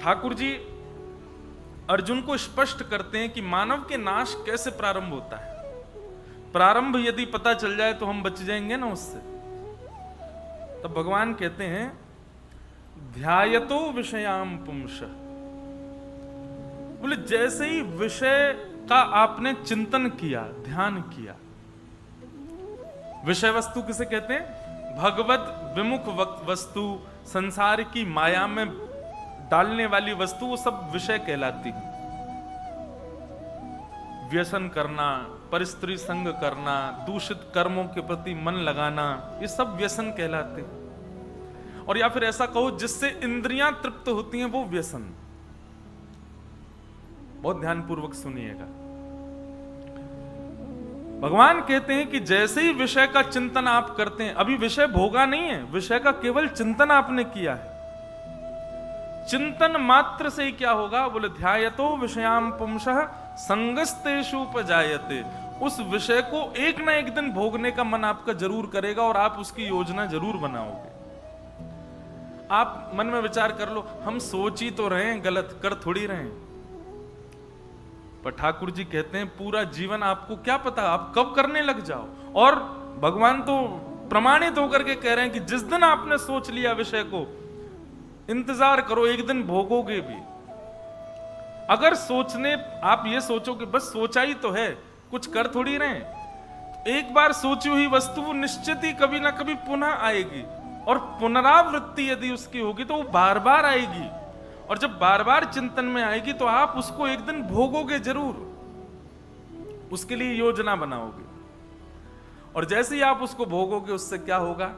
ठाकुर जी अर्जुन को स्पष्ट करते हैं कि मानव के नाश कैसे प्रारंभ होता है। प्रारंभ यदि पता चल जाए तो हम बच जाएंगे ना उससे। तब भगवान कहते हैं ध्यायतो विषयाम पुंसः, बोले जैसे ही विषय का आपने चिंतन किया, ध्यान किया। विषय वस्तु किसे कहते हैं? भगवत विमुख वस्तु, संसार की माया में डालने वाली वस्तु, वो सब विषय कहलाती है। व्यसन करना, परिस्त्री संग करना, दूषित कर्मों के प्रति मन लगाना, ये सब व्यसन कहलाते हैं। और या फिर ऐसा कहो जिससे इंद्रियां तृप्त होती हैं, वो व्यसन। बहुत ध्यानपूर्वक सुनिएगा। भगवान कहते हैं कि जैसे ही विषय का चिंतन आप करते हैं, अभी विषय भोगा नहीं है, विषय का केवल चिंतन आपने किया है, चिंतन मात्र से ही क्या होगा? बोले ध्यायतो विषयाम पुंसः संगस्तेषु उपजायते। उस विषय को एक ना एक दिन भोगने का मन आपका जरूर करेगा और आप उसकी योजना जरूर बनाओगे। आप मन में विचार कर लो, हम सोच ही तो रहे हैं, गलत कर थोड़ी रहे हैं। पर ठाकुर जी कहते हैं पूरा जीवन आपको क्या पता आप कब करने लग जाओ। और भगवान तो प्रमाणित होकर के कह रहे हैं कि जिस दिन आपने सोच लिया विषय को, इंतजार करो, एक दिन भोगोगे भी। अगर सोचने आप ये सोचो कि बस सोचा ही तो है, कुछ कर थोड़ी रहे, एक बार सोची हुई वस्तु निश्चित ही कभी ना कभी पुनः आएगी, और पुनरावृत्ति यदि उसकी होगी तो वो बार बार आएगी। और जब बार बार चिंतन में आएगी तो आप उसको एक दिन भोगोगे जरूर, उसके लिए योजना बनाओगे। और जैसे ही आप उसको भोगोगे, उससे क्या होगा?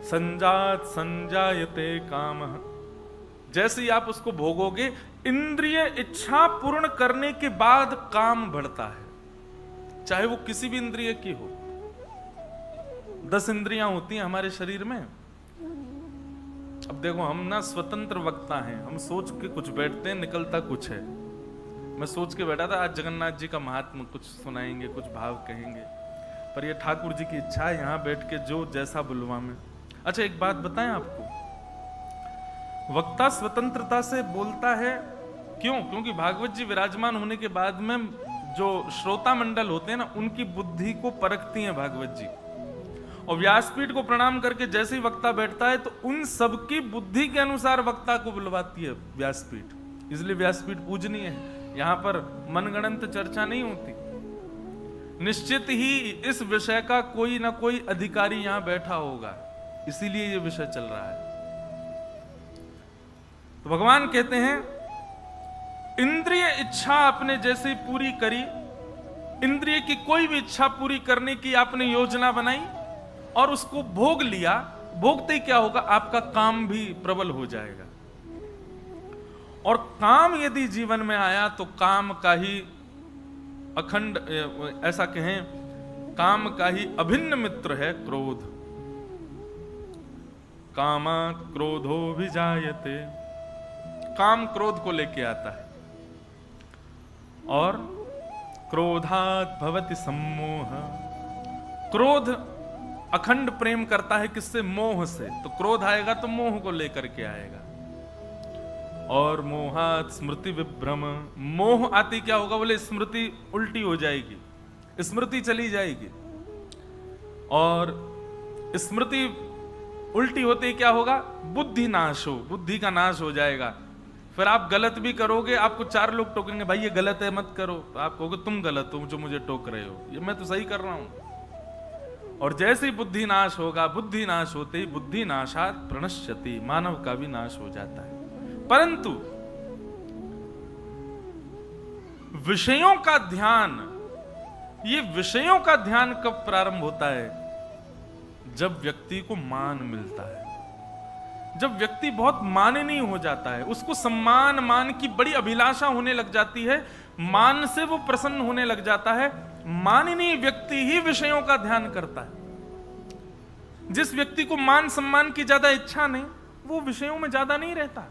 संजात संजायते कामः। जैसे ही आप उसको भोगोगे, इंद्रिय इच्छा पूर्ण करने के बाद काम बढ़ता है, चाहे वो किसी भी इंद्रिय की हो। 10 इंद्रियां होती हैं हमारे शरीर में। अब देखो, हम ना स्वतंत्र वक्ता हैं, हम सोच के कुछ बैठते हैं, निकलता कुछ है। मैं सोच के बैठा था आज जगन्नाथ जी का महात्मा कुछ सुनाएंगे, कुछ भाव कहेंगे, पर ये ठाकुर जी की इच्छा है यहां बैठ के जो जैसा बुलवा में। अच्छा, एक बात बताएं आपको, वक्ता स्वतंत्रता से बोलता है, क्यों? क्योंकि भागवत जी विराजमान होने के बाद में जो श्रोता मंडल होते हैं ना, उनकी बुद्धि को परखती हैं भागवत जी। और व्यासपीठ को प्रणाम करके जैसे ही वक्ता बैठता है तो उन सबकी बुद्धि के अनुसार वक्ता को बुलवाती है व्यासपीठ। इसलिए व्यासपीठ पूजनीय है, यहां पर मनगणंत चर्चा नहीं होती। निश्चित ही इस विषय का कोई ना कोई अधिकारी यहां बैठा होगा, इसीलिए यह विषय चल रहा है। तो भगवान कहते हैं इंद्रिय इच्छा आपने जैसे पूरी करी, इंद्रिय की कोई भी इच्छा पूरी करने की आपने योजना बनाई और उसको भोग लिया, भोगते ही क्या होगा? आपका काम भी प्रबल हो जाएगा। और काम यदि जीवन में आया तो काम का ही अखंड, ऐसा कहें, काम का ही अभिन्न मित्र है क्रोध। कामात् क्रोधो विजायते। काम क्रोध को लेके आता है। और क्रोधात् भवति सम्मोह। क्रोध अखंड प्रेम करता है किससे? मोह से। तो क्रोध आएगा तो मोह को लेकर के आएगा। और मोहात् स्मृति विभ्रम। मोह आती क्या होगा? बोले स्मृति उल्टी हो जाएगी, स्मृति चली जाएगी। और स्मृति उल्टी होते ही क्या होगा? बुद्धि नाश हो, बुद्धि का नाश हो जाएगा। फिर आप गलत भी करोगे, आपको 4 लोग टोकेंगे, भाई ये गलत है मत करो, तो आप कहोगे तुम गलत हो जो मुझे टोक रहे हो, ये मैं तो सही कर रहा हूं। और जैसे ही बुद्धि नाश होगा, बुद्धि नाश होते ही बुद्धि नाशात् प्रणश्यति, मानव का भी नाश हो जाता है। परंतु विषयों का ध्यान, ये विषयों का ध्यान कब प्रारंभ होता है? जब व्यक्ति को मान मिलता है, जब व्यक्ति बहुत माननीय हो जाता है, उसको सम्मान मान की बड़ी अभिलाषा होने लग जाती है, मान से वो प्रसन्न होने लग जाता है। माननीय व्यक्ति ही विषयों का ध्यान करता है। जिस व्यक्ति को मान सम्मान की ज्यादा इच्छा नहीं, वो विषयों में ज्यादा नहीं रहता।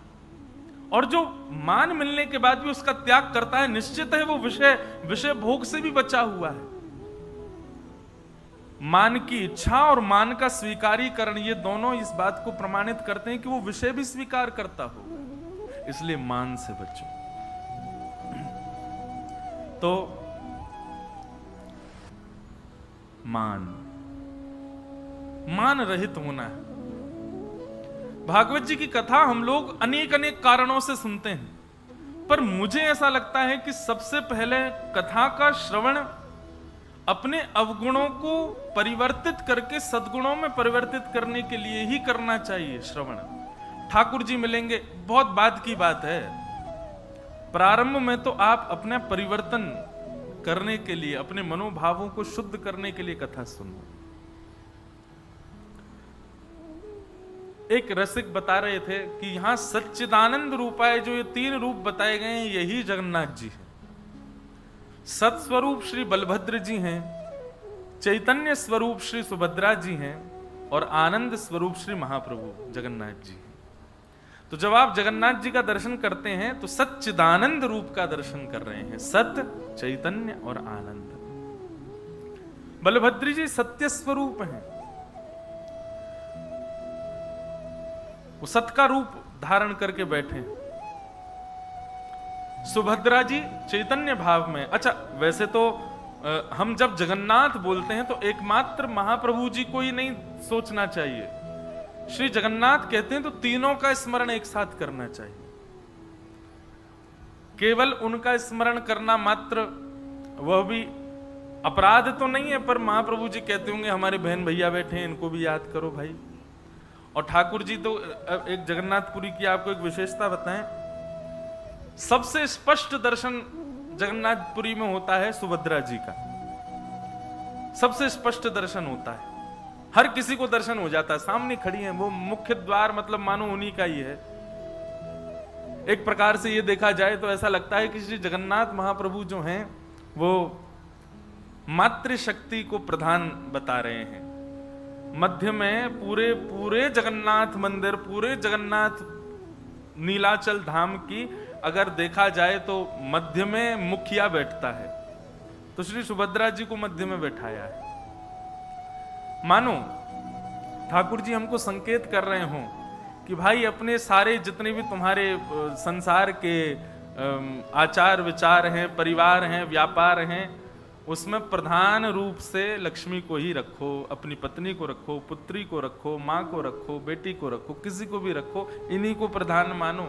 और जो मान मिलने के बाद भी उसका त्याग करता है, निश्चित है वो विषय भोग से भी बचा हुआ है। मान की इच्छा और मान का स्वीकारीकरण, ये दोनों इस बात को प्रमाणित करते हैं कि वो विषय भी स्वीकार करता हो, इसलिए मान से बचो। तो मान रहित होना है। भागवत जी की कथा हम लोग अनेक अनेक कारणों से सुनते हैं, पर मुझे ऐसा लगता है कि सबसे पहले कथा का श्रवण अपने अवगुणों को परिवर्तित करके सद्गुणों में परिवर्तित करने के लिए ही करना चाहिए। श्रवण ठाकुर जी मिलेंगे, बहुत बाद की बात है, प्रारंभ में तो आप अपना परिवर्तन करने के लिए, अपने मनोभावों को शुद्ध करने के लिए कथा सुनो। एक रसिक बता रहे थे कि यहां सच्चिदानंद रूपाय जो ये 3 रूप बताए गए हैं, यही जगन्नाथ जी हैं। सत्स्वरूप श्री बलभद्र जी हैं, चैतन्य स्वरूप श्री सुभद्रा जी हैं, और आनंद स्वरूप श्री महाप्रभु जगन्नाथ जी हैं। तो जब आप जगन्नाथ जी का दर्शन करते हैं तो सच्चिदानंद रूप का दर्शन कर रहे हैं, सत्य, चैतन्य और आनंद। बलभद्र जी सत्य स्वरूप हैं, वो सत्य का रूप धारण करके बैठे। सुभद्रा जी चैतन्य भाव में। अच्छा, वैसे तो हम जब जगन्नाथ बोलते हैं तो एकमात्र महाप्रभु जी को ही नहीं सोचना चाहिए। श्री जगन्नाथ कहते हैं तो तीनों का स्मरण एक साथ करना चाहिए। केवल उनका स्मरण करना मात्र वह भी अपराध तो नहीं है, पर महाप्रभु जी कहते होंगे हमारे बहन भैया बैठे हैं, इनको भी याद करो भाई। और ठाकुर जी तो एक जगन्नाथपुरी की आपको एक विशेषता बताएं, सबसे स्पष्ट दर्शन जगन्नाथपुरी में होता है सुभद्रा जी का, सबसे स्पष्ट दर्शन होता है, हर किसी को दर्शन हो जाता है, सामने खड़ी है वो, मुख्य द्वार मतलब मानो उन्हीं का ही है। एक प्रकार से ये देखा जाए तो ऐसा लगता है कि श्री जगन्नाथ महाप्रभु जो हैं वो मातृशक्ति को प्रधान बता रहे हैं। मध्य में पूरे जगन्नाथ मंदिर, पूरे जगन्नाथ नीलाचल धाम की अगर देखा जाए तो मध्य में मुखिया बैठता है, तो श्री सुभद्रा जी को मध्य में बैठाया है। मानो ठाकुर जी हमको संकेत कर रहे हों कि भाई अपने सारे जितने भी तुम्हारे संसार के आचार विचार हैं, परिवार हैं, व्यापार हैं, उसमें प्रधान रूप से लक्ष्मी को ही रखो, अपनी पत्नी को रखो, पुत्री को रखो, माँ को रखो, बेटी को रखो, किसी को भी रखो, इन्हीं को प्रधान मानो।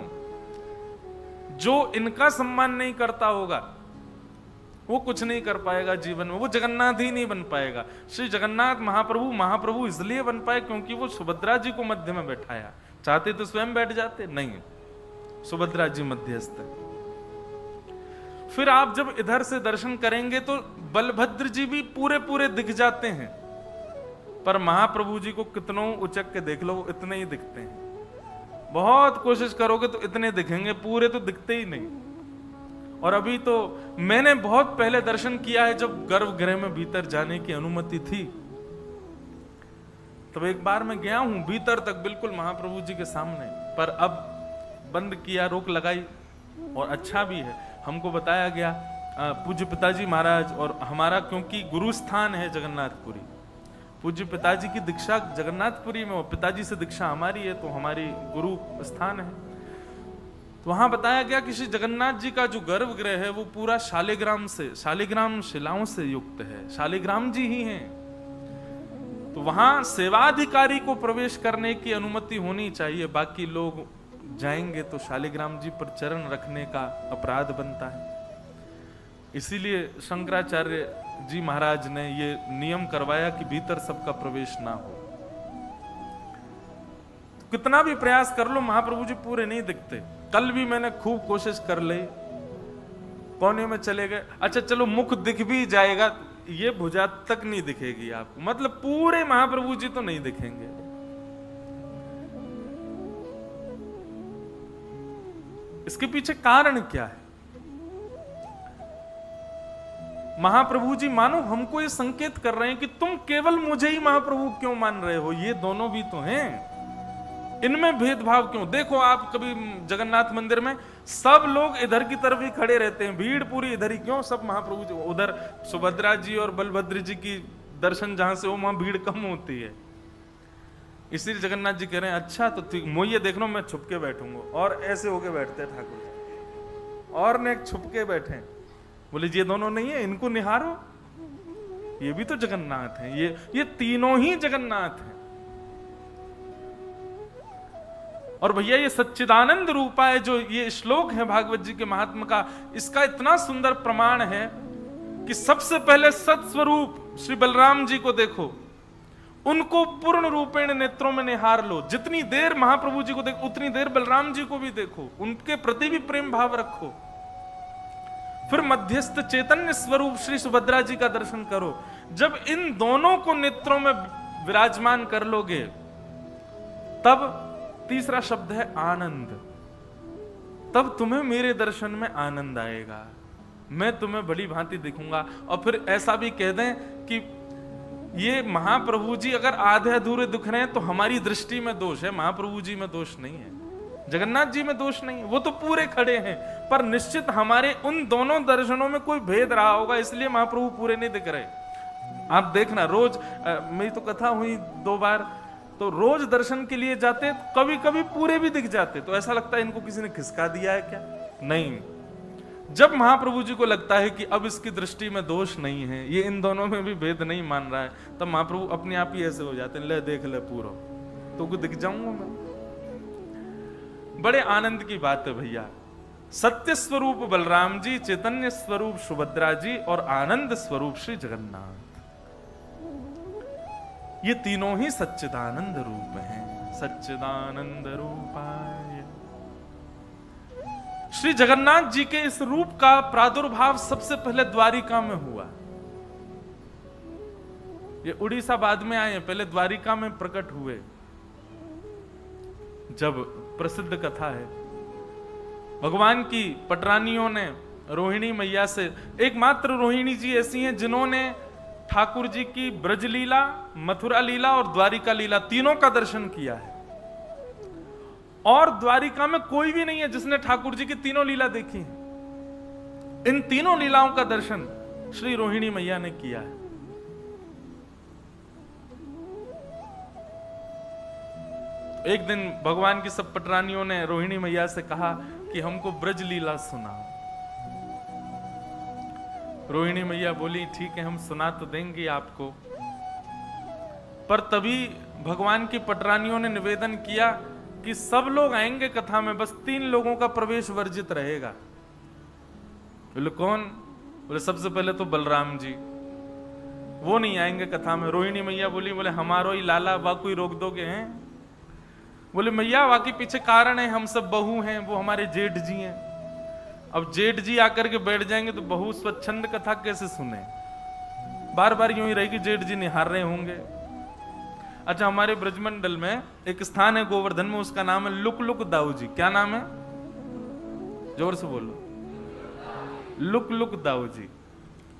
जो इनका सम्मान नहीं करता होगा वो कुछ नहीं कर पाएगा जीवन में, वो जगन्नाथ ही नहीं बन पाएगा। श्री जगन्नाथ महाप्रभु इसलिए बन पाए क्योंकि वो सुभद्रा जी को मध्य में बैठाया। चाहते तो स्वयं बैठ जाते, नहीं, सुभद्रा जी मध्यस्थ। फिर आप जब इधर से दर्शन करेंगे तो बलभद्र जी भी पूरे दिख जाते हैं, पर महाप्रभु जी को कितनों उचक के देख लो वो इतने ही दिखते हैं। बहुत कोशिश करोगे तो इतने दिखेंगे, पूरे तो दिखते ही नहीं। और अभी तो मैंने बहुत पहले दर्शन किया है जब गर्भगृह में भीतर जाने की अनुमति थी, तब एक बार मैं गया हूं भीतर तक बिल्कुल महाप्रभु जी के सामने, पर अब बंद किया, रोक लगाई, और अच्छा भी है। हमको बताया गया पूज्य पिताजी महाराज, और हमारा क्योंकि गुरु स्थान है जगन्नाथपुरी, पूज्य पिताजी की दीक्षा जगन्नाथपुरी में, और पिताजी से दीक्षा हमारी है, तो हमारी गुरु स्थान है। तो वहां बताया गया कि श्री जगन्नाथ जी का जो गर्भगृह है वो पूरा शालिग्राम शिलाओं से युक्त है, शालिग्राम जी ही हैं। तो वहां सेवाधिकारी को प्रवेश करने की अनुमति होनी चाहिए, बाकी लोग जाएंगे तो शालिग्राम जी पर चरण रखने का अपराध बनता है। इसीलिए शंकराचार्य जी महाराज ने ये नियम करवाया कि भीतर सबका प्रवेश ना हो। कितना भी प्रयास कर लो महाप्रभु जी पूरे नहीं दिखते। कल भी मैंने खूब कोशिश कर ली, कोने में चले गए, अच्छा चलो मुख दिख भी जाएगा, ये भुजा तक नहीं दिखेगी आपको, मतलब पूरे महाप्रभु जी तो नहीं दिखेंगे। इसके पीछे कारण क्या है? महाप्रभु जी मानो हमको ये संकेत कर रहे हैं कि तुम केवल मुझे ही महाप्रभु क्यों मान रहे हो, ये दोनों भी तो हैं, इनमें भेदभाव क्यों? देखो आप कभी जगन्नाथ मंदिर में सब लोग इधर की तरफ ही खड़े रहते हैं, भीड़ पूरी इधर ही क्यों? सब महाप्रभु जी, उधर सुभद्रा जी और बलभद्र जी की दर्शन जहां से हो वहां भीड़ कम होती है। इसीलिए जगन्नाथ जी कह रहे हैं अच्छा तो ठीक, मोइये देख लो मैं छुप के बैठूंगा। और ऐसे होके बैठते हैं ठाकुर जी, और ने छुप के बैठे। बोले ये दोनों नहीं है, इनको निहारो, ये भी तो जगन्नाथ हैं, ये तीनों ही जगन्नाथ हैं। और भैया ये सच्चिदानंद रूपा है, जो ये श्लोक है भागवत जी के महात्मा का, इसका इतना सुंदर प्रमाण है कि सबसे पहले सत्स्वरूप श्री बलराम जी को देखो, उनको पूर्ण रूपेण नेत्रों में निहार लो। जितनी देर महाप्रभु जी को देखो उतनी देर बलराम जी को भी देखो, उनके प्रति भी प्रेम भाव रखो। फिर मध्यस्थ चैतन्य स्वरूप श्री सुभद्रा जी का दर्शन करो। जब इन दोनों को नेत्रों में विराजमान कर लोगे, तब तीसरा शब्द है आनंद। तब तुम्हें मेरे दर्शन में आनंद आएगा, मैं तुम्हें बड़ी भांति दिखूंगा। और फिर ऐसा भी कह दें कि ये महाप्रभु जी अगर आधे अधूरे दिख रहे हैं तो हमारी दृष्टि में दोष है, महाप्रभु जी में दोष नहीं है, जगन्नाथ जी में दोष नहीं है, वो तो पूरे खड़े हैं। पर निश्चित हमारे उन दोनों दर्शनों में कोई भेद रहा होगा, इसलिए महाप्रभु पूरे नहीं दिख रहे। आप देखना रोज मेरी तो कथा हुई 2 बार, तो रोज दर्शन के लिए जाते, कभी कभी पूरे भी दिख जाते, तो ऐसा लगता है इनको किसी ने खिसका दिया है क्या। नहीं, जब महाप्रभु जी को लगता है कि अब इसकी दृष्टि में दोष नहीं है, ये इन दोनों में भी भेद नहीं मान रहा है, तब महाप्रभु अपने आप ही ऐसे हो जाते हैं, ले देख ले पूरा तो दिख जाऊंगा मैं। बड़े आनंद की बात है भैया। सत्य स्वरूप बलराम जी, चैतन्य स्वरूप सुभद्रा जी और आनंद स्वरूप श्री जगन्नाथ, ये तीनों ही सच्चिदानंद रूप हैं। सच्चिदानंद रूपाय। श्री जगन्नाथ जी के इस रूप का प्रादुर्भाव सबसे पहले द्वारिका में हुआ। ये उड़ीसा बाद में आए, पहले द्वारिका में प्रकट हुए। जब प्रसिद्ध कथा है, भगवान की पटरानियों ने रोहिणी मैया से, एकमात्र रोहिणी जी ऐसी हैं जिन्होंने ठाकुर जी की ब्रज लीला, मथुरा लीला और द्वारिका लीला तीनों का दर्शन किया है। और द्वारिका में कोई भी नहीं है जिसने ठाकुर जी की तीनों लीला देखी है। इन तीनों लीलाओं का दर्शन श्री रोहिणी मैया ने किया है। एक दिन भगवान की सब पटरानियों ने रोहिणी मैया से कहा कि हमको ब्रज लीला सुनाओ। रोहिणी मैया बोली ठीक है, हम सुना तो देंगे आपको। पर तभी भगवान की पटरानियों ने निवेदन किया कि सब लोग आएंगे कथा में, बस 3 लोगों का प्रवेश वर्जित रहेगा। बोले कौन? बोले सबसे पहले तो बलराम जी, वो नहीं आएंगे कथा में। रोहिणी मैया बोली, बोले हमारो ही लाला, वा कोई रोक दोगे हैं? बोले मैया वाकई पीछे कारण है, हम सब बहू हैं, वो हमारे जेठ जी हैं। अब जेठ जी आकर के बैठ जाएंगे तो बहू स्वच्छंद कथा कैसे सुने? बार बार यूं ही रहेगी, जेठ जी निहार रहे होंगे। अच्छा, हमारे ब्रजमंडल में एक स्थान है गोवर्धन में, उसका नाम है लुक लुक दाऊ जी। क्या नाम है? जोर से बोलो। Look look Dau ji.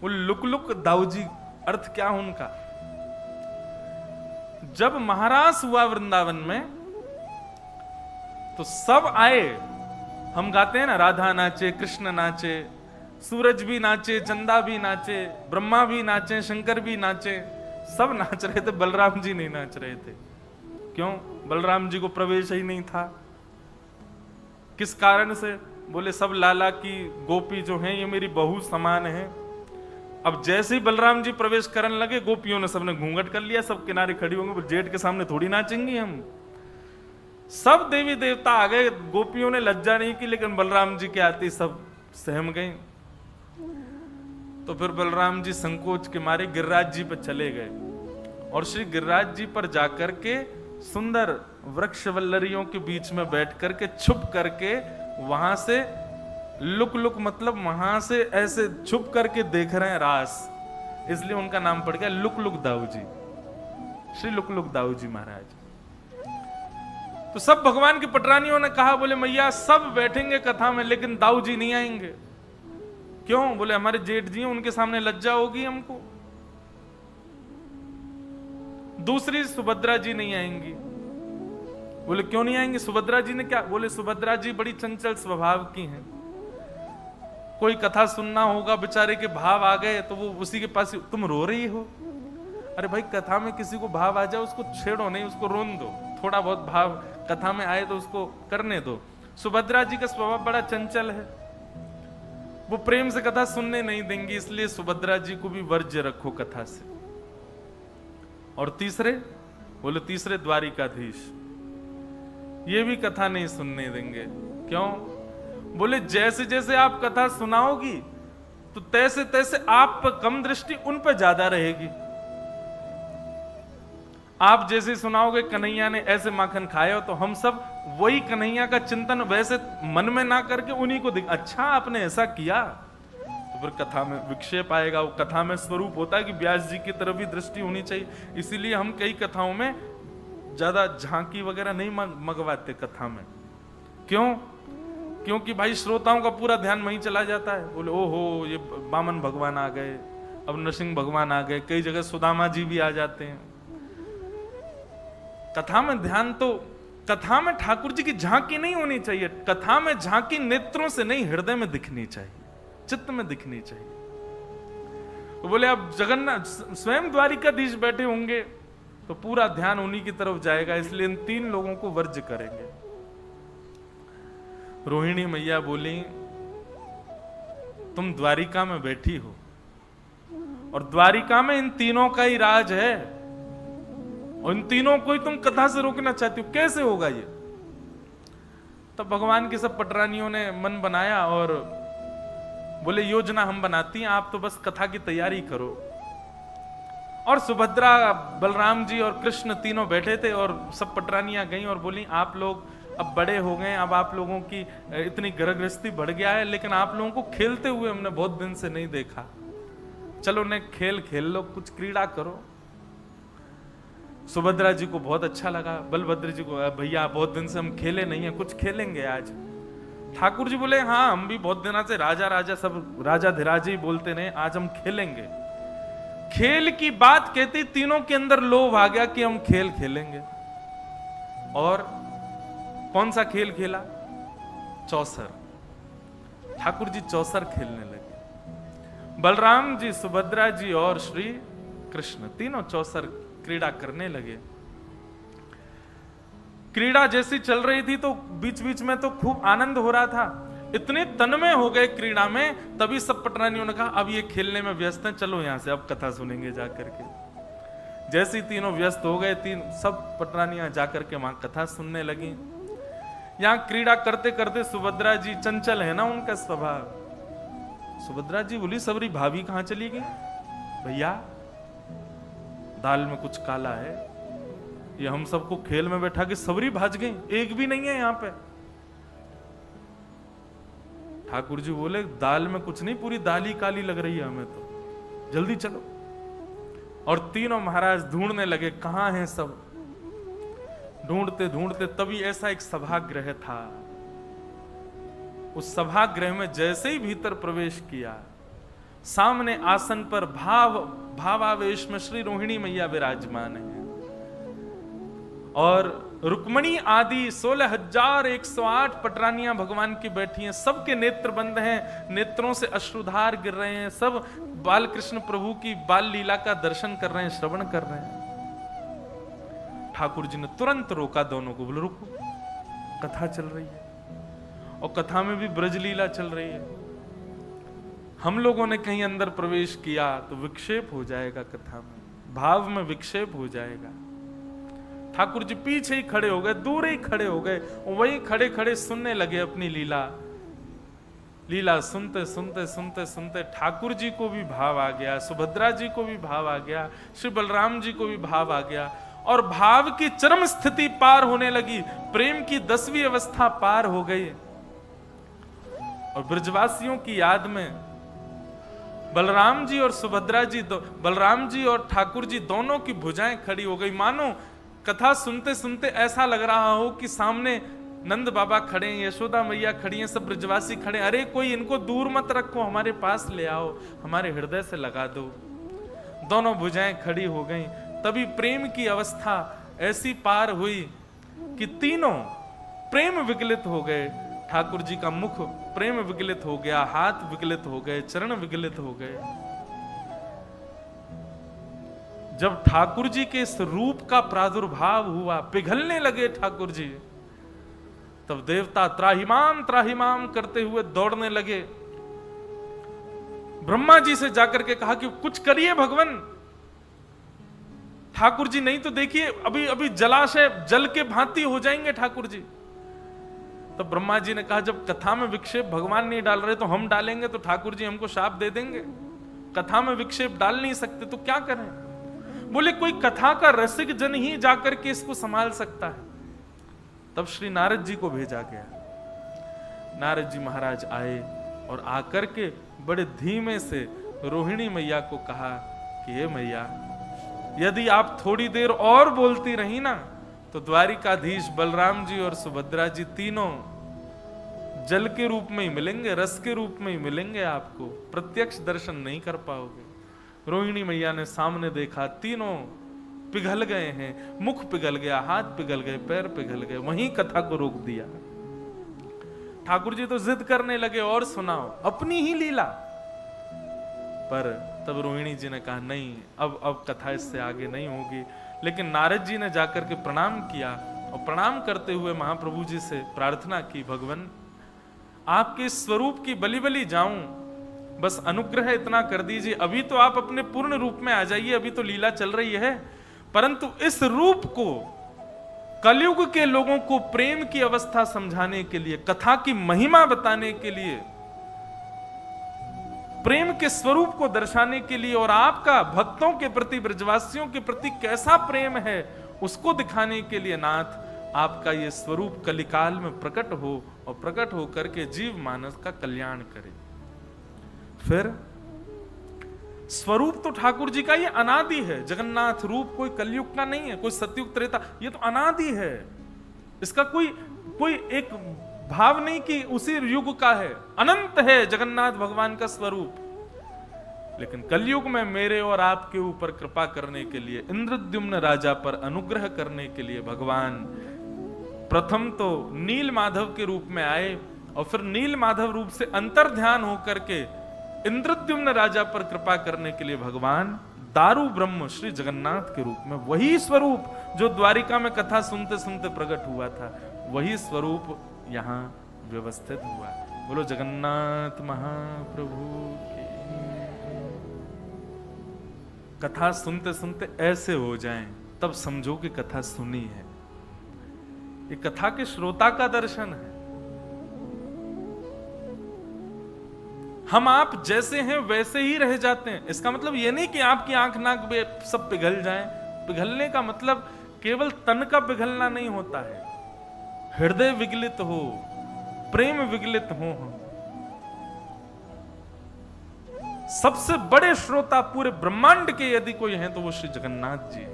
वो लुक लुक दाऊ जी अर्थ क्या उनका? जब महारास हुआ वृंदावन में तो सब आए। हम गाते हैं ना, राधा नाचे, कृष्ण नाचे, सूरज भी नाचे, चंदा भी नाचे, ब्रह्मा भी नाचे, शंकर भी नाचे, सब नाच रहे थे, बलराम जी नहीं नाच रहे थे। क्यों? बलराम जी को प्रवेश ही नहीं था। किस कारण से? बोले सब लाला की गोपी जो हैं ये मेरी बहू समान है। अब जैसे ही बलराम जी प्रवेश करने लगे, गोपियों ने सबने घूंघट कर लिया, सब किनारे खड़ी होंगे, जेठ के सामने थोड़ी नाचेंगी हम। सब देवी देवता आ गए, गोपियों ने लज्जा नहीं की, लेकिन बलराम जी के आते सब सहम गए। तो फिर बलराम जी संकोच के मारे गिरिराज जी पर चले गए और श्री गिरिराज जी पर जाकर के सुंदर वृक्ष वल्लरियों के बीच में बैठ करके छुप करके वहां से लुक लुक, मतलब वहां से ऐसे छुप करके देख रहे हैं रास, इसलिए उनका नाम पड़ गया look look Dau ji, Shri look look Dau ji महाराज। तो सब भगवान की पटरानियों ने कहा, बोले मैया सब बैठेंगे कथा में लेकिन दाऊ जी नहीं आएंगे। क्यों? बोले हमारे जेठ जी हैं, उनके सामने लज्जा होगी हमको। दूसरी सुभद्रा जी नहीं आएंगी। बोले क्यों नहीं आएंगी? सुभद्रा जी ने क्या? बोले सुभद्रा जी बड़ी चंचल स्वभाव की हैं, कोई कथा सुनना होगा, बेचारे के भाव आ गए तो वो उसी के पास, तुम रो रही हो? अरे भाई, कथा में किसी को भाव आ जाए उसको छेड़ो नहीं, उसको रोन दो। थोड़ा बहुत भाव कथा में आए तो उसको करने दो। सुभद्रा जी का स्वभाव बड़ा चंचल है, वो प्रेम से कथा सुनने नहीं देंगी, इसलिए सुभद्रा जी को भी वर्ज्य रखो कथा से। और तीसरे बोले, तीसरे द्वारिकाधीश, ये भी कथा नहीं सुनने देंगे। क्यों? बोले जैसे जैसे आप कथा सुनाओगी तो तैसे तैसे आप पर कम दृष्टि उन पर ज्यादा रहेगी। आप जैसे सुनाओगे कन्हैया ने ऐसे माखन खाया हो, तो हम सब वही कन्हैया का चिंतन वैसे मन में ना करके उन्हीं को अच्छा आपने ऐसा किया, तो फिर कथा में विक्षेप आएगा। वो कथा में स्वरूप होता है कि व्यास जी की तरफ भी दृष्टि होनी चाहिए। इसीलिए हम कई कथाओं में ज्यादा झांकी वगैरह नहीं मंगवाते कथा में। क्यों? क्योंकि भाई श्रोताओं का पूरा ध्यान वहीं चला जाता है। बोले ओहो, ये वामन भगवान आ गए, अब नरसिंह भगवान आ गए, कई जगह सुदामा जी भी आ जाते हैं। कथा में ध्यान तो, कथा में ठाकुर जी की झांकी नहीं होनी चाहिए। कथा में झांकी नेत्रों से नहीं, हृदय में दिखनी चाहिए, चित्त में दिखनी चाहिए। तो बोले अब जगन्नाथ स्वयं द्वारिकाधीश बैठे होंगे तो पूरा ध्यान उन्हीं की तरफ जाएगा, इसलिए इन तीन लोगों को वर्ज्य करेंगे। रोहिणी मैया बोली, तुम द्वारिका में बैठी हो और द्वारिका में इन तीनों का ही राज है, और इन तीनों को ही तुम कथा से रोकना चाहती हो, कैसे होगा ये? तब भगवान के सब पटरानियों ने मन बनाया और बोले योजना हम बनाती हैं, आप तो बस कथा की तैयारी करो। और सुभद्रा, बलराम जी और कृष्ण तीनों बैठे थे और सब पटरानियां गईं और बोली आप लोग अब बड़े हो गए, अब आप लोगों की इतनी गर्भगृहस्थी बढ़ गया है, लेकिन आप लोगों को खेलते हुए हमने बहुत दिन से नहीं देखा, चलो ने खेल खेल लो, कुछ क्रीड़ा करो। सुभद्रा जी को बहुत अच्छा लगा, बलभद्र जी को, भैया बहुत दिन से हम खेले नहीं है, कुछ खेलेंगे आज। ठाकुर जी बोले हाँ, हम भी बहुत दिनों से राजा राजा सब राजा धीराज ही बोलते रहे, आज हम खेलेंगे। खेल की बात कहती तीनों के अंदर लोभ आ गया कि हम खेल खेलेंगे। और कौन सा खेल खेला? चौसर। ठाकुर जी चौसर खेलने लगे। बलराम जी, सुभद्रा जी और श्री कृष्ण तीनों चौसर क्रीड़ा करने लगे। क्रीड़ा जैसी चल रही थी तो बीच बीच में तो खूब आनंद हो रहा था, इतने तन्मय हो गए क्रीड़ा में। तभी सब पटरानियों ने कहा अब ये खेलने में व्यस्त हैं, चलो यहां से अब कथा सुनेंगे जाकर के। जैसे तीनों व्यस्त हो गए, सब पटरानियां जाकर के वहां कथा सुनने लगी। यहां क्रीड़ा करते करते सुभद्रा जी, चंचल है ना उनका स्वभाव, सुभद्रा जी बोली सबरी भाभी कहां चली गई? भैया दाल में कुछ काला है, ये हम सबको खेल में बैठा के सबरी भाज गई, एक भी नहीं है यहां पे। ठाकुर जी बोले दाल में कुछ नहीं, पूरी दाल ही काली लग रही है हमें तो, जल्दी चलो। और तीनों महाराज ढूंढने लगे कहां हैं सब। ढूंढते ढूंढते तभी ऐसा एक सभागृह था, उस सभागृह में जैसे ही भीतर प्रवेश किया, सामने आसन पर भावावेश में श्री रोहिणी मैया विराजमान है और रुक्मणी आदि 16,108 पटरानियां भगवान की बैठी हैं। सबके नेत्र बंद हैं, नेत्रों से अश्रुधार गिर रहे हैं, सब बाल कृष्ण प्रभु की बाल लीला का दर्शन कर रहे हैं, श्रवण कर रहे हैं। ठाकुर जी ने तुरंत रोका दोनों को, बोले रुको, कथा चल रही है और कथा में भी ब्रज लीला चल रही है। हम लोगों ने कहीं अंदर प्रवेश किया तो विक्षेप हो जाएगा, कथा में भाव में विक्षेप हो जाएगा। ठाकुर जी पीछे ही खड़े हो गए, दूर ही खड़े हो गए, वही खड़े खड़े सुनने लगे अपनी लीला। लीला सुनते सुनते सुनते सुनते ठाकुर जी को भी भाव आ गया, सुभद्रा जी को भी भाव आ गया, श्री बलराम जी को भी भाव आ गया और भाव की चरम स्थिति पार होने लगी। प्रेम की 10वीं अवस्था पार हो गई और ब्रजवासियों की याद में बलराम जी और सुभद्रा जी, बलराम जी और ठाकुर जी दोनों की भुजाएं खड़ी हो गई। मानो कथा सुनते सुनते ऐसा लग रहा हो कि सामने नंद बाबा खड़े हैं, यशोदा मैया खड़ी हैं, सब ब्रजवासी खड़े। अरे कोई इनको दूर मत रखो, हमारे पास ले आओ, हमारे हृदय से लगा दो। दोनों भुजाएं खड़ी हो गई। तभी प्रेम की अवस्था ऐसी पार हुई कि तीनों प्रेम विगलित हो गए। ठाकुर जी का मुख प्रेम विगलित हो गया, हाथ विगलित हो गए, चरण विगलित हो गए। जब ठाकुर जी के इस रूप का प्रादुर्भाव हुआ, पिघलने लगे ठाकुर जी, तब देवता त्राहिमाम त्राहिमाम करते हुए दौड़ने लगे। ब्रह्मा जी से जाकर के कहा कि कुछ करिए भगवान। ठाकुर जी नहीं तो देखिए अभी अभी जलाशय जल के भांति हो जाएंगे ठाकुर जी। तो ब्रह्मा जी ने कहा जब कथा में विक्षेप भगवान नहीं डाल रहे तो हम डालेंगे तो ठाकुर जी हमको शाप दे देंगे। कथा में विक्षेप डाल नहीं सकते तो क्या करें। बोले कोई कथा का रसिक जन ही जाकर के इसको संभाल सकता है। तब श्री नारद जी को भेजा गया। नारद जी महाराज आए और आकर के बड़े धीमे से रोहिणी मैया को कहा कि हे मैया, यदि आप थोड़ी देर और बोलती रही ना तो द्वारिकाधीश बलराम जी और सुभद्रा जी तीनों जल के रूप में ही मिलेंगे, रस के रूप में ही मिलेंगे, आपको प्रत्यक्ष दर्शन नहीं कर पाओगे। रोहिणी मैया ने सामने देखा, तीनों पिघल गए हैं, मुख पिघल गया, हाथ पिघल गए, पैर पिघल गए, वहीं कथा को रोक दिया। ठाकुर जी तो जिद करने लगे और सुनाओ अपनी ही लीला, पर तब रोहिणी जी ने कहा नहीं, अब कथा इससे आगे नहीं होगी। लेकिन नारद जी ने जाकर के प्रणाम किया और प्रणाम करते हुए महाप्रभु जी से प्रार्थना की, भगवान आपके स्वरूप की बलि बलि जाऊं, बस अनुग्रह इतना कर दीजिए। अभी तो आप अपने पूर्ण रूप में आ जाइए, अभी तो लीला चल रही है, परंतु इस रूप को कलयुग के लोगों को प्रेम की अवस्था समझाने के लिए, कथा की महिमा बताने के लिए, प्रेम के स्वरूप को दर्शाने के लिए और आपका भक्तों के प्रति, ब्रजवासियों के प्रति कैसा प्रेम है उसको दिखाने के लिए नाथ आपका ये स्वरूप कलिकाल में प्रकट हो और प्रकट हो करके जीव मानस का कल्याण करे। फिर स्वरूप तो ठाकुर जी का ये अनादि है। जगन्नाथ रूप कोई कलयुग का नहीं है, कोई सतयुग त्रेता, ये तो अनादि है। इसका कोई एक भाव नहीं कि उसी युग का है, अनंत है जगन्नाथ भगवान का स्वरूप। लेकिन कलयुग में मेरे और आपके ऊपर कृपा करने के लिए, इंद्रद्युम्न राजा पर अनुग्रह करने के लिए भगवान प्रथम तो नील माधव के रूप में आए और फिर नील माधव रूप से अंतर ध्यान होकर के इंद्रद्युम्न राजा पर कृपा करने के लिए भगवान दारू ब्रह्म श्री जगन्नाथ के रूप में, वही स्वरूप जो द्वारिका में कथा सुनते सुनते प्रकट हुआ था, वही स्वरूप यहां व्यवस्थित हुआ। बोलो जगन्नाथ महाप्रभु की। कथा सुनते सुनते ऐसे हो जाएं तब समझो कि कथा सुनी है। ये कथा के श्रोता का दर्शन है। हम आप जैसे हैं वैसे ही रह जाते हैं। इसका मतलब ये नहीं कि आपकी आंख नाक में सब पिघल जाएं। पिघलने का मतलब केवल तन का पिघलना नहीं होता है, हृदय विगलित हो, प्रेम विगलित हो। सबसे बड़े श्रोता पूरे ब्रह्मांड के यदि कोई है तो वो श्री जगन्नाथ जी।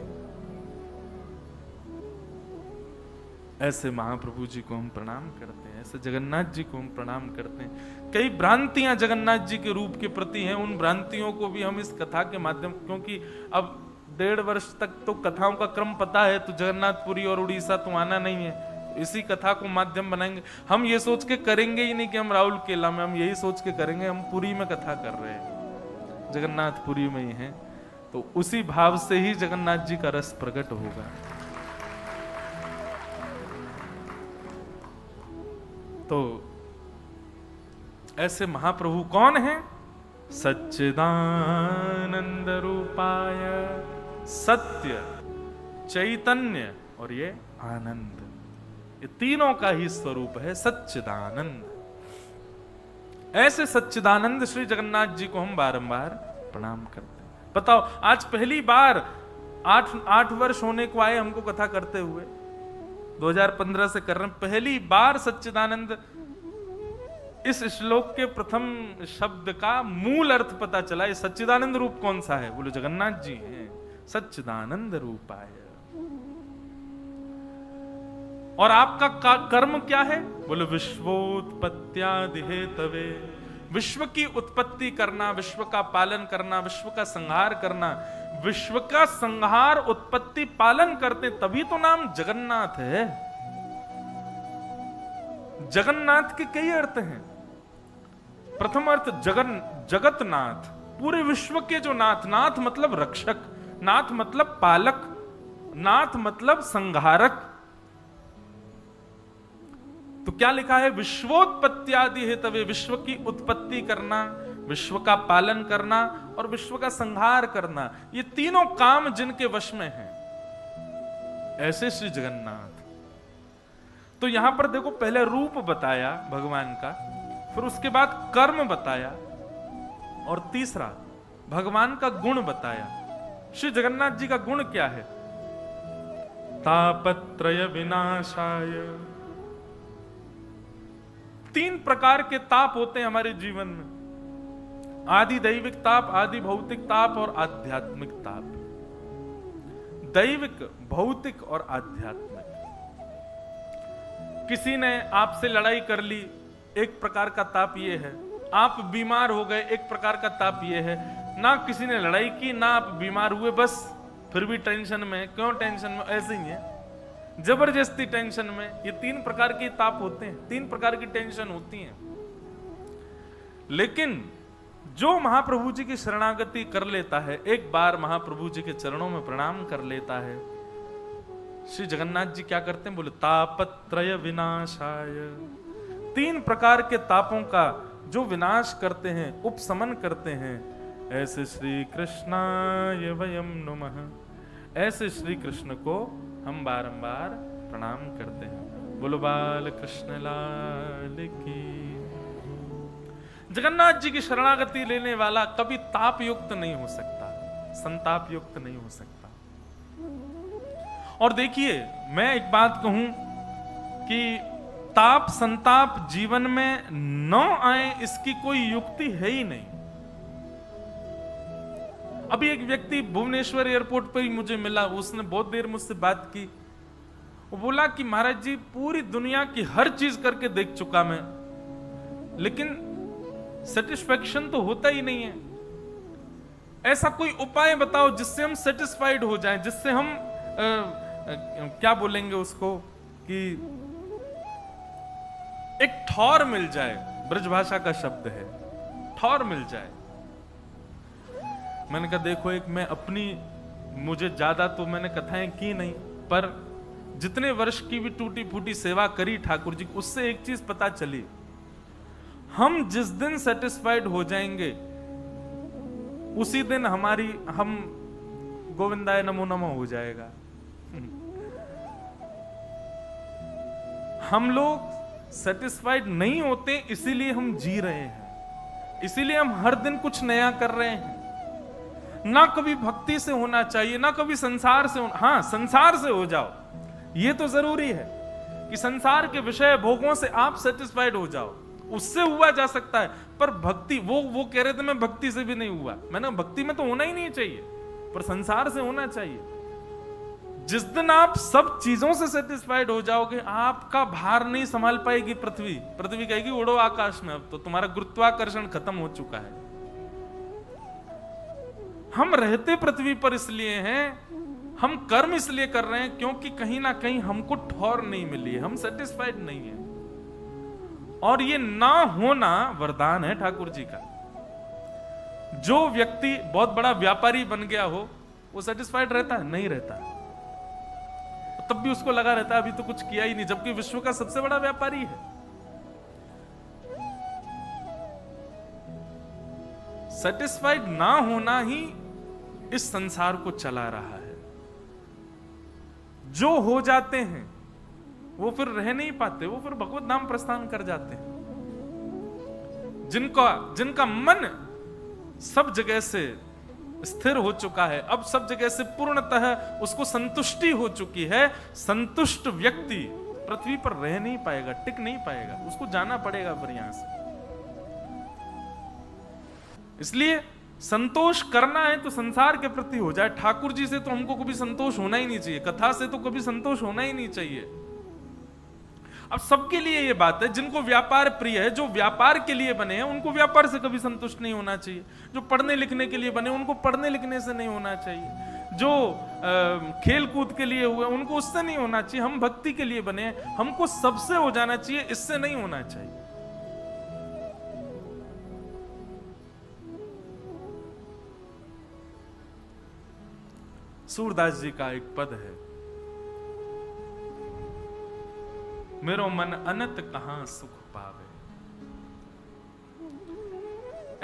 ऐसे महाप्रभु जी को हम प्रणाम करते हैं, ऐसे जगन्नाथ जी को हम प्रणाम करते हैं। कई भ्रांतियां जगन्नाथ जी के रूप के प्रति हैं, उन भ्रांतियों को भी हम इस कथा के माध्यम, क्योंकि अब 1.5 वर्ष तक तो कथाओं का क्रम पता है, तो जगन्नाथपुरी और उड़ीसा तो आना नहीं है। इसी कथा को माध्यम बनाएंगे। हम ये सोच के करेंगे ही नहीं कि हम राहुल केला में, हम यही सोच के करेंगे हम पुरी में कथा कर रहे हैं, जगन्नाथपुरी में ही है, तो उसी भाव से ही जगन्नाथ जी का रस प्रकट होगा। तो ऐसे महाप्रभु कौन है? सच्चिदानंद रूपाय, सत्य, चैतन्य और ये आनंद, ये तीनों का ही स्वरूप है सच्चिदानंद। ऐसे सच्चिदानंद श्री जगन्नाथ जी को हम बारंबार प्रणाम करते हैं। बताओ, आज पहली बार 8 वर्ष होने को आए हमको कथा करते हुए, 2015 से कर रहे हैं, पहली बार सच्चिदानंद इस श्लोक के प्रथम शब्द का मूल अर्थ पता चला। ये सच्चिदानंद रूप कौन सा है? बोलो जगन्नाथ जी हैं, सच्चिदानंद रूपाय। और आपका कर्म क्या है? बोलो विश्वोत्पत्त्यादि हेतवे, विश्व की उत्पत्ति करना, विश्व का पालन करना, विश्व का संहार करना। विश्व का संहार, उत्पत्ति, पालन करते तभी तो नाम जगन्नाथ है। जगन्नाथ के कई अर्थ हैं। प्रथम अर्थ जगन्नाथ, पूरे विश्व के जो नाथ, नाथ मतलब रक्षक, नाथ मतलब पालक, नाथ मतलब संहारक। तो क्या लिखा है? विश्वोत्पत्त्यादि हेतवे, विश्व की उत्पत्ति करना, विश्व का पालन करना और विश्व का संहार करना, ये तीनों काम जिनके वश में हैं, ऐसे श्री जगन्नाथ। तो यहां पर देखो, पहले रूप बताया भगवान का, फिर उसके बाद कर्म बताया, और तीसरा भगवान का गुण बताया। श्री जगन्नाथ जी का गुण क्या है? तापत्रय विनाशाय। तीन प्रकार के ताप होते हैं हमारे जीवन में, आदि दैविक ताप, आदि भौतिक ताप और आध्यात्मिक ताप। दैविक, भौतिक और आध्यात्मिक। किसी ने आपसे लड़ाई कर ली, एक प्रकार का ताप ये है। आप बीमार हो गए, एक प्रकार का ताप ये है। ना किसी ने लड़ाई की, ना आप बीमार हुए, बस फिर भी टेंशन में। क्यों टेंशन में? ऐसे ही है, जबरदस्ती टेंशन में। ये तीन प्रकार के ताप होते हैं, तीन प्रकार की टेंशन होती हैं। लेकिन जो महाप्रभु जी की शरणागति कर लेता है, एक बार महाप्रभु जी के चरणों में प्रणाम कर लेता है, श्री जगन्नाथ जी क्या करते हैं? बोले तापत्रय विनाशाय। तीन प्रकार के तापों का जो विनाश करते हैं, उपशमन करते हैं, ऐसे श्री कृष्णाय वयम नमः। ऐसे श्री कृष्ण को हम बारंबार प्रणाम करते हैं। बोलो बाल कृष्ण लाल की। जगन्नाथ जी की शरणागति लेने वाला कभी ताप युक्त नहीं हो सकता, संताप युक्त नहीं हो सकता। और देखिए, मैं एक बात कहूं कि ताप संताप जीवन में न आए, इसकी कोई युक्ति है ही नहीं। अभी एक व्यक्ति भुवनेश्वर एयरपोर्ट पर ही मुझे मिला, उसने बहुत देर मुझसे बात की। वो बोला कि महाराज जी, पूरी दुनिया की हर चीज करके देख चुका मैं, लेकिन सेटिस्फैक्शन तो होता ही नहीं है। ऐसा कोई उपाय बताओ जिससे हम सेटिस्फाइड हो जाएं, जिससे हम क्या बोलेंगे उसको, कि एक ठौर मिल जाए। ब्रजभाषा का शब्द है, ठौर मिल जाए। मैंने कहा देखो, एक मैं अपनी, मुझे ज्यादा तो मैंने कथाएं की नहीं, पर जितने वर्ष की भी टूटी फूटी सेवा करी ठाकुर जी, उससे एक चीज पता चली, हम जिस दिन सेटिस्फाइड हो जाएंगे उसी दिन हम गोविंदाय नमो नमो हो जाएगा। हम लोग सेटिस्फाइड नहीं होते, इसीलिए हम जी रहे हैं, इसीलिए हम हर दिन कुछ नया कर रहे हैं। ना कभी भक्ति से होना चाहिए, ना कभी संसार से होना। हाँ, संसार से हो जाओ, ये तो जरूरी है कि संसार के विषय भोगों से आप सेटिस्फाइड हो जाओ, उससे हुआ जा सकता है। पर भक्ति, वो कह रहे थे मैं भक्ति से भी नहीं हुआ। मैंने भक्ति में तो होना ही नहीं चाहिए, पर संसार से होना चाहिए। जिस दिन आप सब चीजों से सेटिस्फाइड हो जाओगे, आपका भार नहीं संभाल पाएगी पृथ्वी। पृथ्वी कहेगी उड़ो आकाश में, अब तो तुम्हारा गुरुत्वाकर्षण खत्म हो चुका है। हम रहते पृथ्वी पर इसलिए हैं, हम कर्म इसलिए कर रहे हैं क्योंकि कहीं ना कहीं हमको ठौर नहीं मिली है, हम सेटिस्फाइड नहीं है। और ये ना होना वरदान है ठाकुर जी का। जो व्यक्ति बहुत बड़ा व्यापारी बन गया हो, वो सेटिस्फाइड रहता है? नहीं रहता। तब भी उसको लगा रहता है अभी तो कुछ किया ही नहीं, जबकि विश्व का सबसे बड़ा व्यापारी है। सेटिस्फाइड ना होना ही इस संसार को चला रहा है। जो हो जाते हैं वो फिर रह नहीं पाते, वो फिर भगवत धाम प्रस्थान कर जाते हैं। जिनका मन सब जगह से स्थिर हो चुका है, अब सब जगह से पूर्णतः उसको संतुष्टि हो चुकी है, संतुष्ट व्यक्ति पृथ्वी पर रह नहीं पाएगा, टिक नहीं पाएगा, उसको जाना पड़ेगा फिर यहां से। इसलिए संतोष करना है तो संसार के प्रति हो जाए। ठाकुर जी से तो हमको कभी संतोष होना ही नहीं चाहिए, कथा से तो कभी संतोष होना ही नहीं चाहिए। अब सबके लिए ये बात है, जिनको व्यापार प्रिय है, जो व्यापार के लिए बने हैं, उनको व्यापार से कभी संतुष्ट नहीं होना चाहिए। जो पढ़ने लिखने के लिए बने, उनको पढ़ने लिखने से नहीं होना चाहिए। जो खेल कूद के लिए हुए, उनको उससे नहीं होना चाहिए। हम भक्ति के लिए बने हैं, हमको सबसे हो जाना चाहिए, इससे नहीं होना चाहिए। सूरदास जी का एक पद है, मेरो मन अनत कहां सुख पावे।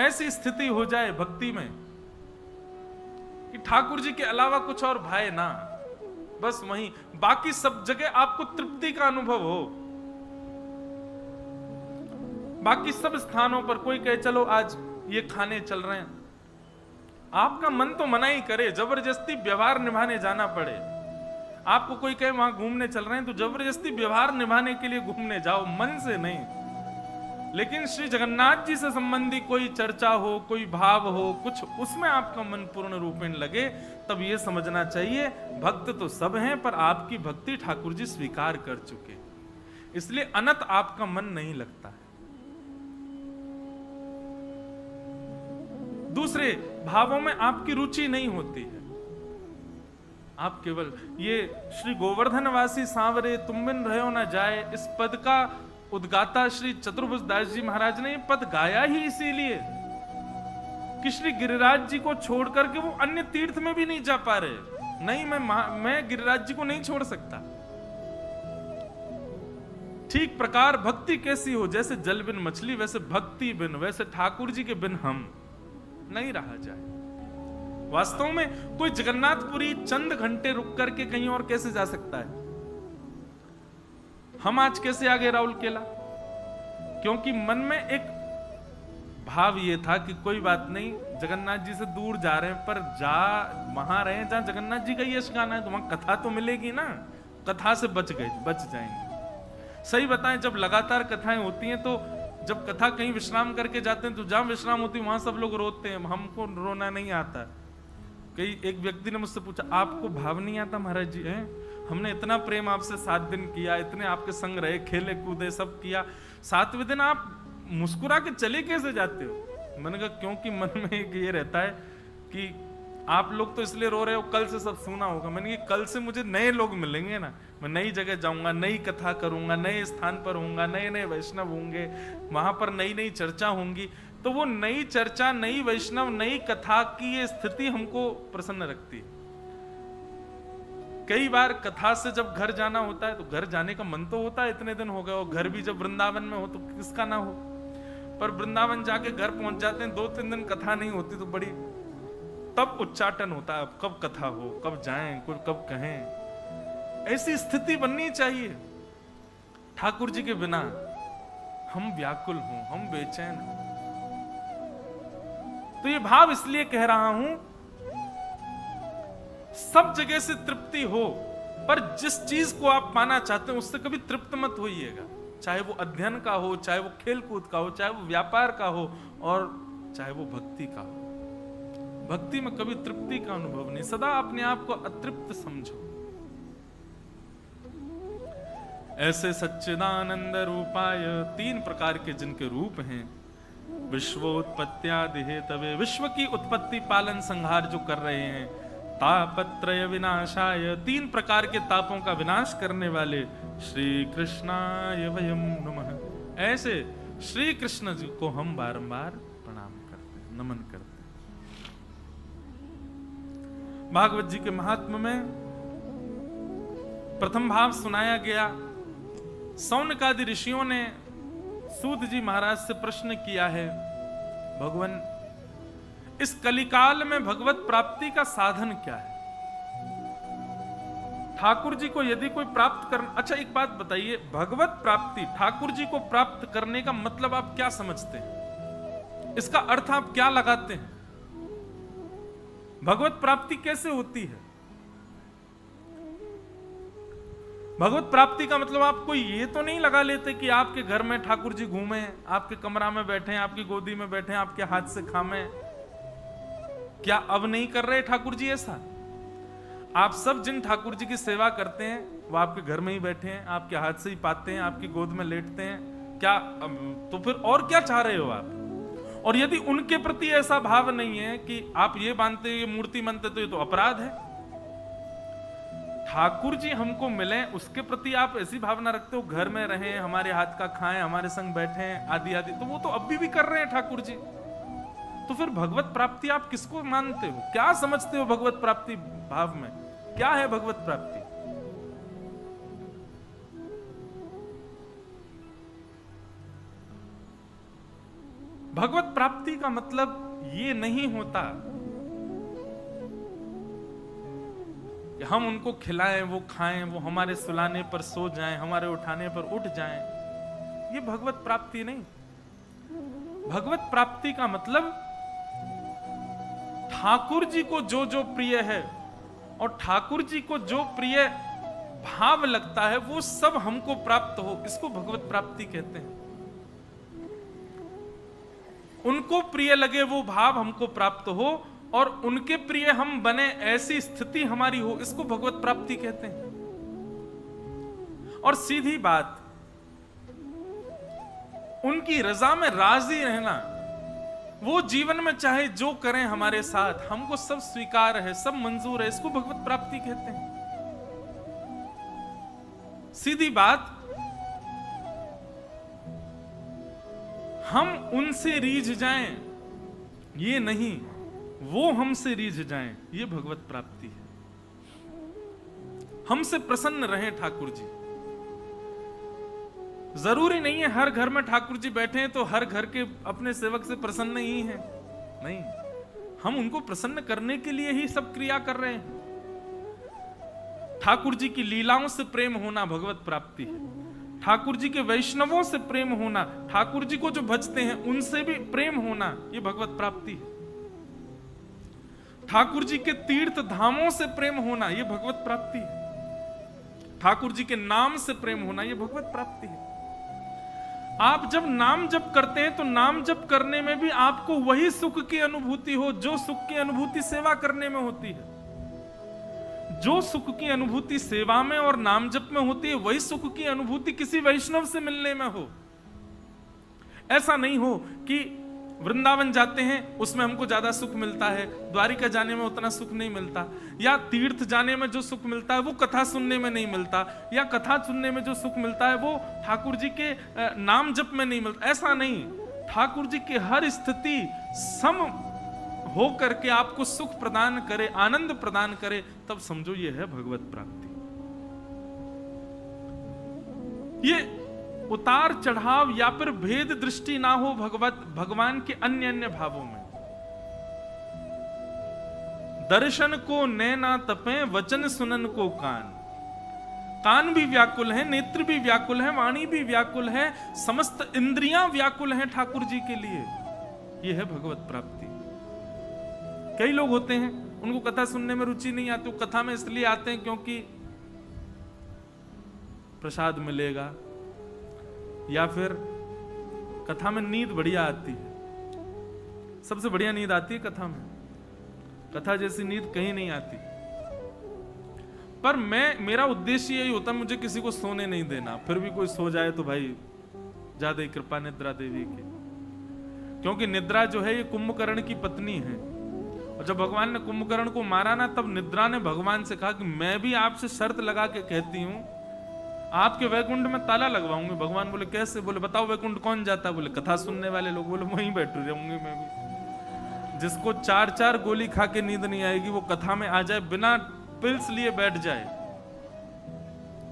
ऐसी स्थिति हो जाए भक्ति में कि ठाकुर जी के अलावा कुछ और भाए ना, बस वहीं बाकी सब जगह आपको तृप्ति का अनुभव हो। बाकी सब स्थानों पर कोई कहे चलो आज ये खाने चल रहे हैं, आपका मन तो मना ही करे, जबरदस्ती व्यवहार निभाने जाना पड़े। आपको कोई कहे वहां घूमने चल रहे हैं तो जबरदस्ती व्यवहार निभाने के लिए घूमने जाओ, मन से नहीं। लेकिन श्री जगन्नाथ जी से संबंधी कोई चर्चा हो, कोई भाव हो, कुछ उसमें आपका मन पूर्ण रूपेण लगे, तब यह समझना चाहिए भक्त तो सब हैं, पर आपकी भक्ति ठाकुर जी स्वीकार कर चुके, इसलिए अनंत आपका मन नहीं लगता है। दूसरे भावों में आपकी रुचि नहीं होती है। आप केवल ये श्री गोवर्धनवासी सांवरे तुम बिन रहो न जाए, इस पद का उद्गाता श्री चतुर्भुज दास जी महाराज ने ये पद गाया ही इसीलिए कि श्री गिरिराज जी को छोड़ करके वो अन्य तीर्थ में भी नहीं जा पा रहे। नहीं, मैं गिरिराज जी को नहीं छोड़ सकता। ठीक प्रकार भक्ति कैसी हो, जैसे जल बिन मछली, वैसे भक्ति बिन, वैसे ठाकुर जी के बिन हम नहीं रहा जाए। वास्तव में कोई जगन्नाथपुरी चंद घंटे रुक करके कहीं और कैसे जा सकता है? हम आज कैसे आ गए राउल केला? क्योंकि मन में एक भाव ये था कि कोई बात नहीं, जगन्नाथ जी से दूर जा रहे हैं, पर वहां रहे जहां जगन्नाथ जी का यश गाना है, तो वहां कथा तो मिलेगी ना, कथा से बच जाएंगे। सही बताएं, जब लगातार कथाएं होती हैं तो जब कथा कहीं विश्राम करके जाते हैं तो जहां विश्राम होती है वहां सब लोग रोते हैं, हमको रोना नहीं आता। कई एक व्यक्ति ने मुझसे पूछा, आपको भाव नहीं आता महाराज जी? हैं, हमने इतना प्रेम आपसे 7 दिन किया, इतने आपके संग रहे, खेले कूदे सब किया, 7वें दिन आप मुस्कुरा के चले कैसे जाते हो? मैंने कहा क्योंकि मन में एक ये रहता है कि आप लोग तो इसलिए रो रहे हो, कल से सब सुना होगा। मैंने कहा कल से मुझे नए लोग मिलेंगे ना, मैं नई जगह जाऊंगा, नई कथा करूंगा, नए स्थान पर होऊंगा, नए नए वैष्णव होंगे, वहां पर नई नई चर्चा होंगी, तो वो नई चर्चा, नई वैष्णव, नई कथा की ये स्थिति हमको प्रसन्न रखती है। कई बार कथा से जब घर जाना होता है तो घर जाने का मन तो होता है, इतने दिन हो गए, और घर भी जब वृंदावन में हो तो किसका ना हो, पर वृंदावन जाके घर पहुंच जाते हैं, 2-3 दिन कथा नहीं होती तो बड़ी तब उच्चाटन होता है, अब कब कथा हो, कब जाएं, कब कहें। ऐसी स्थिति बननी चाहिए। ठाकुर जी के बिना हम व्याकुल हों, हम बेचैन हों। तो ये भाव इसलिए कह रहा हूं, सब जगह से तृप्ति हो, पर जिस चीज को आप पाना चाहते हैं उससे कभी तृप्त मत होइएगा। चाहे वो अध्ययन का हो, चाहे वो खेल कूद का हो, चाहे वो व्यापार का हो, और चाहे वो भक्ति का हो। भक्ति में कभी तृप्ति का अनुभव नहीं, सदा अपने आप को अतृप्त समझो। ऐसे सच्चिदानंद रूपाय, 3 प्रकार के जिनके रूप हैं, विश्वोत्पत्त्यादि हेतवे, विश्व की उत्पत्ति पालन संहार जो कर रहे हैं, तापत्रय विनाशाय, 3 प्रकार के तापों का विनाश करने वाले, श्री कृष्णाय वयं नमः। ऐसे श्री कृष्ण जी को हम बारंबार प्रणाम करते हैं, नमन करते हैं। भागवत जी के महात्म्य में प्रथम भाव सुनाया गया। सौनकादि ऋषियों ने सूत जी महाराज से प्रश्न किया है, भगवान इस कलिकाल में भगवत प्राप्ति का साधन क्या है? ठाकुर जी को यदि कोई प्राप्त कर, अच्छा एक बात बताइए, भगवत प्राप्ति, ठाकुर जी को प्राप्त करने का मतलब आप क्या समझते हैं? इसका अर्थ आप क्या लगाते हैं? भगवत प्राप्ति कैसे होती है? भगवत प्राप्ति का मतलब आप कोई ये तो नहीं लगा लेते कि आपके घर में ठाकुर जी घूमे, आपके कमरा में बैठे, आपकी गोदी में बैठे, आपके हाथ से खामे। क्या अब नहीं कर रहे ठाकुर जी ऐसा? आप सब जिन ठाकुर जी की सेवा करते हैं वो आपके घर में ही बैठे हैं, आपके हाथ से ही पाते हैं, आपकी गोद में लेटते हैं। क्या तो फिर और क्या चाह रहे हो आप? और यदि उनके प्रति ऐसा भाव नहीं है कि आप ये मानते, ये मूर्ति मानते, तो ये तो अपराध है। ठाकुर जी हमको मिले, उसके प्रति आप ऐसी भावना रखते हो, घर में रहें, हमारे हाथ का खाएं, हमारे संग बैठें, आदि आदि, तो वो तो अब भी कर रहे हैं ठाकुर जी। तो फिर भगवत प्राप्ति आप किसको मानते हो? क्या समझते हो भगवत प्राप्ति भाव में? क्या है भगवत प्राप्ति? भगवत प्राप्ति का मतलब ये नहीं होता कि हम उनको खिलाएं, वो खाएं, वो हमारे सुलाने पर सो जाएं, हमारे उठाने पर उठ जाएं। ये भगवत प्राप्ति नहीं। भगवत प्राप्ति का मतलब ठाकुर जी को जो जो प्रिय है और ठाकुर जी को जो प्रिय भाव लगता है वो सब हमको प्राप्त हो, इसको भगवत प्राप्ति कहते हैं। उनको प्रिय लगे वो भाव हमको प्राप्त हो और उनके प्रिय हम बने, ऐसी स्थिति हमारी हो, इसको भगवत प्राप्ति कहते हैं। और सीधी बात, उनकी रजा में राजी रहना, वो जीवन में चाहे जो करें हमारे साथ, हमको सब स्वीकार है, सब मंजूर है, इसको भगवत प्राप्ति कहते हैं। सीधी बात, हम उनसे रीझ जाएं ये नहीं, वो हमसे रीझ जाएं, ये भगवत प्राप्ति है। हमसे प्रसन्न रहें ठाकुर जी। जरूरी नहीं है हर घर में ठाकुर जी बैठे हैं तो हर घर के अपने सेवक से प्रसन्न ही हैं, नहीं, हम उनको प्रसन्न करने के लिए ही सब क्रिया कर रहे हैं। ठाकुर जी की लीलाओं से प्रेम होना भगवत प्राप्ति है। ठाकुर जी के वैष्णवों से प्रेम होना, ठाकुर जी को जो भजते हैं उनसे भी प्रेम होना, ये भगवत प्राप्ति है। ठाकुर जी के तीर्थ धामों से प्रेम होना, ये भगवत प्राप्ति है। ठाकुर जी के नाम से प्रेम होना, ये भगवत प्राप्ति है। आप जब नाम जप करते हैं तो नाम जप करने में भी आपको वही सुख की अनुभूति हो जो सुख की अनुभूति सेवा करने में होती है। जो सुख की अनुभूति सेवा में और नाम जप में होती है, वही सुख की अनुभूति किसी वैष्णव से मिलने में हो। ऐसा नहीं हो कि वृंदावन जाते हैं उसमें हमको ज्यादा सुख मिलता है, द्वारिका जाने में उतना सुख नहीं मिलता, या तीर्थ जाने में जो सुख मिलता है वो कथा सुनने में नहीं मिलता, या कथा सुनने में जो सुख मिलता है वो ठाकुर जी के नाम जप में नहीं मिलता। ऐसा नहीं, ठाकुर जी की हर स्थिति सम हो करके आपको सुख प्रदान करे, आनंद प्रदान करे, तब समझो ये है भगवत प्राप्ति। ये उतार चढ़ाव या फिर भेद दृष्टि ना हो भगवान के अन्य अन्य भावों में। दर्शन को नैना तपे, वचन सुनन को कान। कान भी व्याकुल है, नेत्र भी व्याकुल है, वाणी भी व्याकुल है, समस्त इंद्रियां व्याकुल हैं ठाकुर जी के लिए। यह है भगवत प्राप्ति। कई लोग होते हैं उनको कथा सुनने में रुचि नहीं आती, वो कथा में इसलिए आते हैं क्योंकि प्रसाद मिलेगा, या फिर कथा में नींद बढ़िया आती है। सबसे बढ़िया नींद आती है कथा में, कथा जैसी नींद कहीं नहीं आती। पर मेरा उद्देश्य यही होता है, मुझे किसी को सोने नहीं देना। फिर भी कोई सो जाए तो भाई ज्यादा कृपा निद्रा देवी की, क्योंकि निद्रा जो है ये कुंभकर्ण की पत्नी है। और जब भगवान ने कुंभकर्ण को मारा ना, तब निद्रा ने भगवान से कहा कि मैं भी आपसे शर्त लगा के कहती हूं, आपके वैकुंठ में ताला लगवाऊंगी। भगवान बोले कैसे? बोले बताओ वैकुंठ कौन जाता? बोले कथा सुनने वाले लोग। बोले वहीं बैठ रहूंगी मैं भी। जिसको 4-4 गोली खा के नींद नहीं आएगी वो कथा में आ जाए, बिना पिल्स लिए बैठ जाए,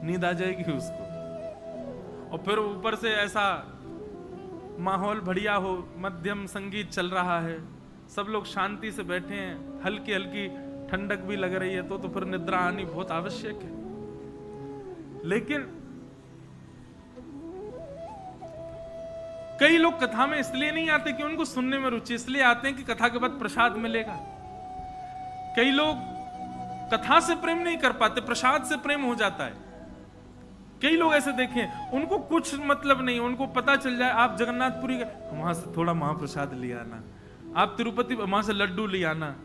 नींद आ जाएगी उसको। और फिर ऊपर से ऐसा माहौल बढ़िया हो, मध्यम संगीत चल रहा है, सब लोग शांति से बैठे हैं, हल्की हल्की ठंडक भी लग रही है, तो फिर निद्रा आनी बहुत आवश्यक है। लेकिन कई लोग कथा में इसलिए नहीं आते कि उनको सुनने में रुचि, इसलिए आते हैं कि कथा के बाद प्रसाद मिलेगा। कई लोग कथा से प्रेम नहीं कर पाते, प्रसाद से प्रेम हो जाता है। कई लोग ऐसे देखें, उनको कुछ मतलब नहीं, उनको पता चल जाए आप जगन्नाथपुरी गए, वहां से थोड़ा महाप्रसाद ले आना, आप तिरुपति वहां से लड्डू ले आना,